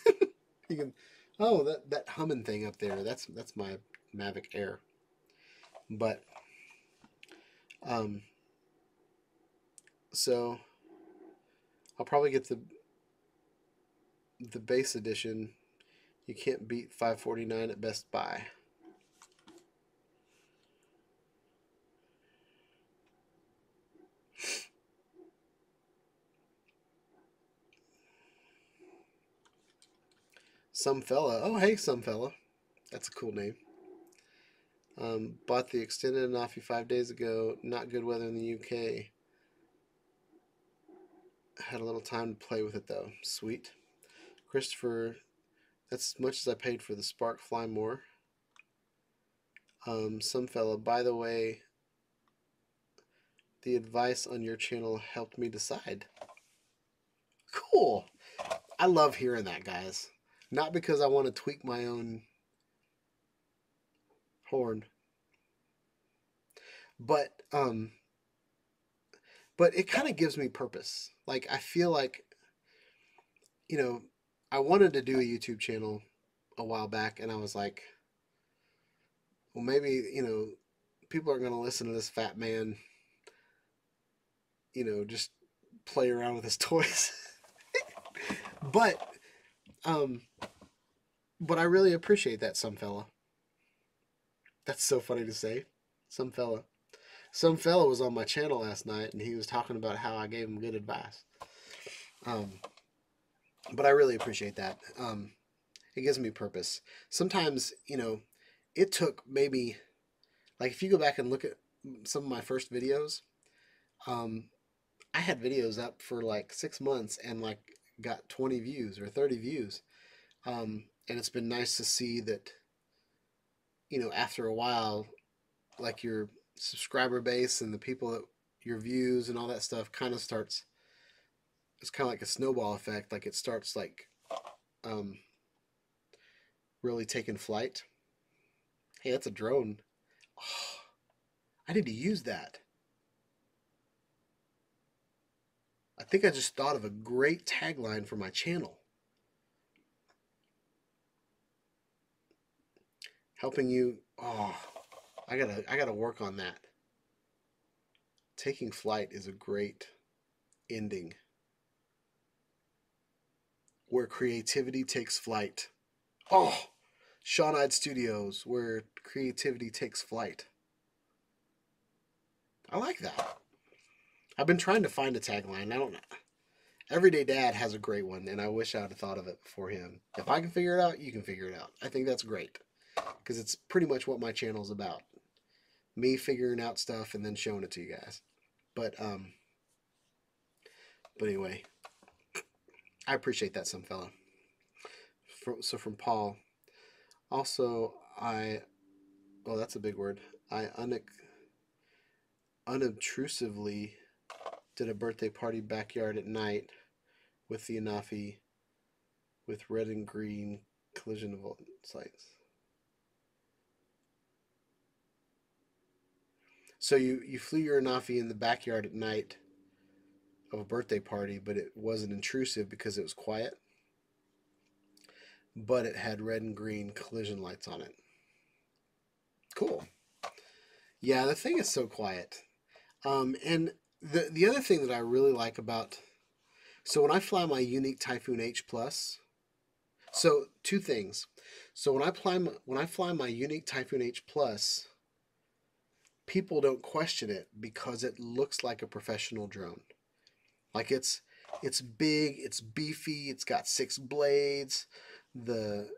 You can, oh, that humming thing up there, that's my Mavic Air. But so I'll probably get the base edition. You can't beat $549 at Best Buy. Some fella. Oh, hey, some fella. That's a cool name. Bought the extended Anafi 5 days ago. Not good weather in the UK. Had a little time to play with it though. Sweet. Christopher, that's as much as I paid for the Spark Fly More. Some fella, by the way, the advice on your channel helped me decide. Cool. I love hearing that, guys. Not because I want to tweak my own horn, but it kind of gives me purpose. Like, I feel like, I wanted to do a YouTube channel a while back, and I was like, well, maybe, people aren't going to listen to this fat man, just play around with his toys. but I really appreciate that, some fella. That's so funny to say. Some fella. Some fella was on my channel last night, and he was talking about how I gave him good advice. But I really appreciate that. It gives me purpose. Sometimes, it took maybe, like, if you go back and look at some of my first videos, I had videos up for like 6 months and like got 20 views or 30 views. And it's been nice to see that, you know, after a while, like your subscriber base and the people that your views and all that stuff kind of starts. It's kind of like a snowball effect. Like it starts like um, really taking flight. Hey, that's a drone. Oh, I need to use that. I think I just thought of a great tagline for my channel. Helping you. Oh, I gotta work on that. Taking flight is a great ending. Where creativity takes flight. Oh, Shawn Ide Studios, where creativity takes flight. I like that. I've been trying to find a tagline. I don't know. Everyday Dad has a great one, and I wish I would have thought of it before him. If I can figure it out, you can figure it out. I think that's great because it's pretty much what my channel is about. Me figuring out stuff and then showing it to you guys. But anyway, I appreciate that, some fella. So from Paul. Also, well, that's a big word. I unobtrusively did a birthday party backyard at night with the Anafi with red and green collision avoidance lights. So you flew your Anafi in the backyard at night of a birthday party, but it wasn't intrusive because it was quiet. But it had red and green collision lights on it. Cool. Yeah, the thing is so quiet. And the other thing that I really like about, so when I fly my Unique Typhoon H Plus, so two things. So when I fly my Unique Typhoon H Plus, people don't question it because it looks like a professional drone. Like it's big, it's beefy, it's got 6 blades. When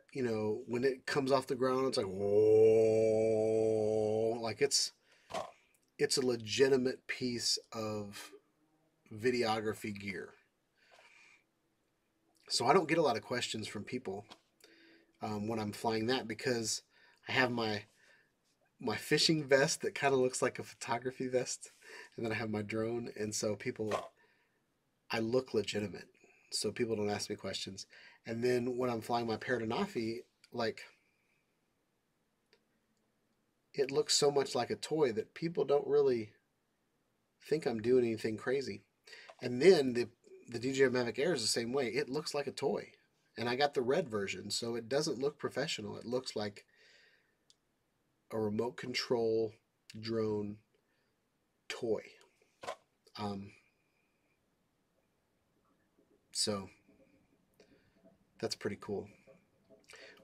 it comes off the ground, it's like whoa, like it's a legitimate piece of videography gear. So I don't get a lot of questions from people when I'm flying that because I have my fishing vest that kind of looks like a photography vest, and then I have my drone, and so I look legitimate, so people don't ask me questions. And then when I'm flying my Parrot Anafi, like it looks so much like a toy that people don't really think I'm doing anything crazy. And then the DJI Mavic Air is the same way. It looks like a toy. And I got the red version, so it doesn't look professional. It looks like a remote control drone toy. So that's pretty cool.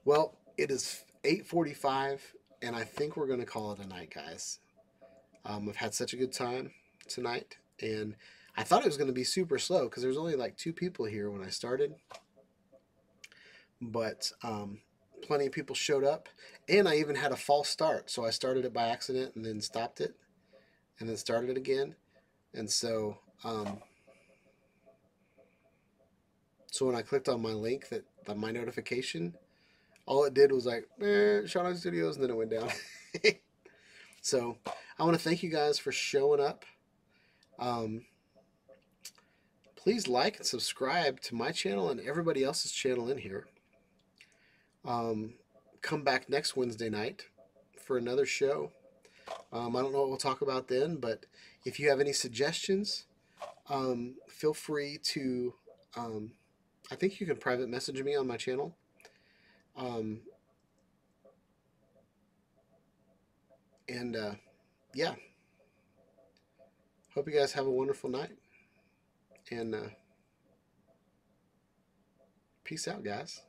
Well, it is 8:45, and I think we're going to call it a night, guys. I've had such a good time tonight, and I thought it was going to be super slow because there's only like 2 people here when I started. But plenty of people showed up, and I even had a false start. So I started it by accident and then stopped it and then started it again. And so when I clicked on my link, that my notification, all it did was like, Shawn Ide Studios, and then it went down. So I want to thank you guys for showing up. Please like and subscribe to my channel and everybody else's channel in here. Come back next Wednesday night for another show. I don't know what we'll talk about then, but if you have any suggestions, feel free to, I think you can private message me on my channel. Yeah, hope you guys have a wonderful night, and peace out, guys.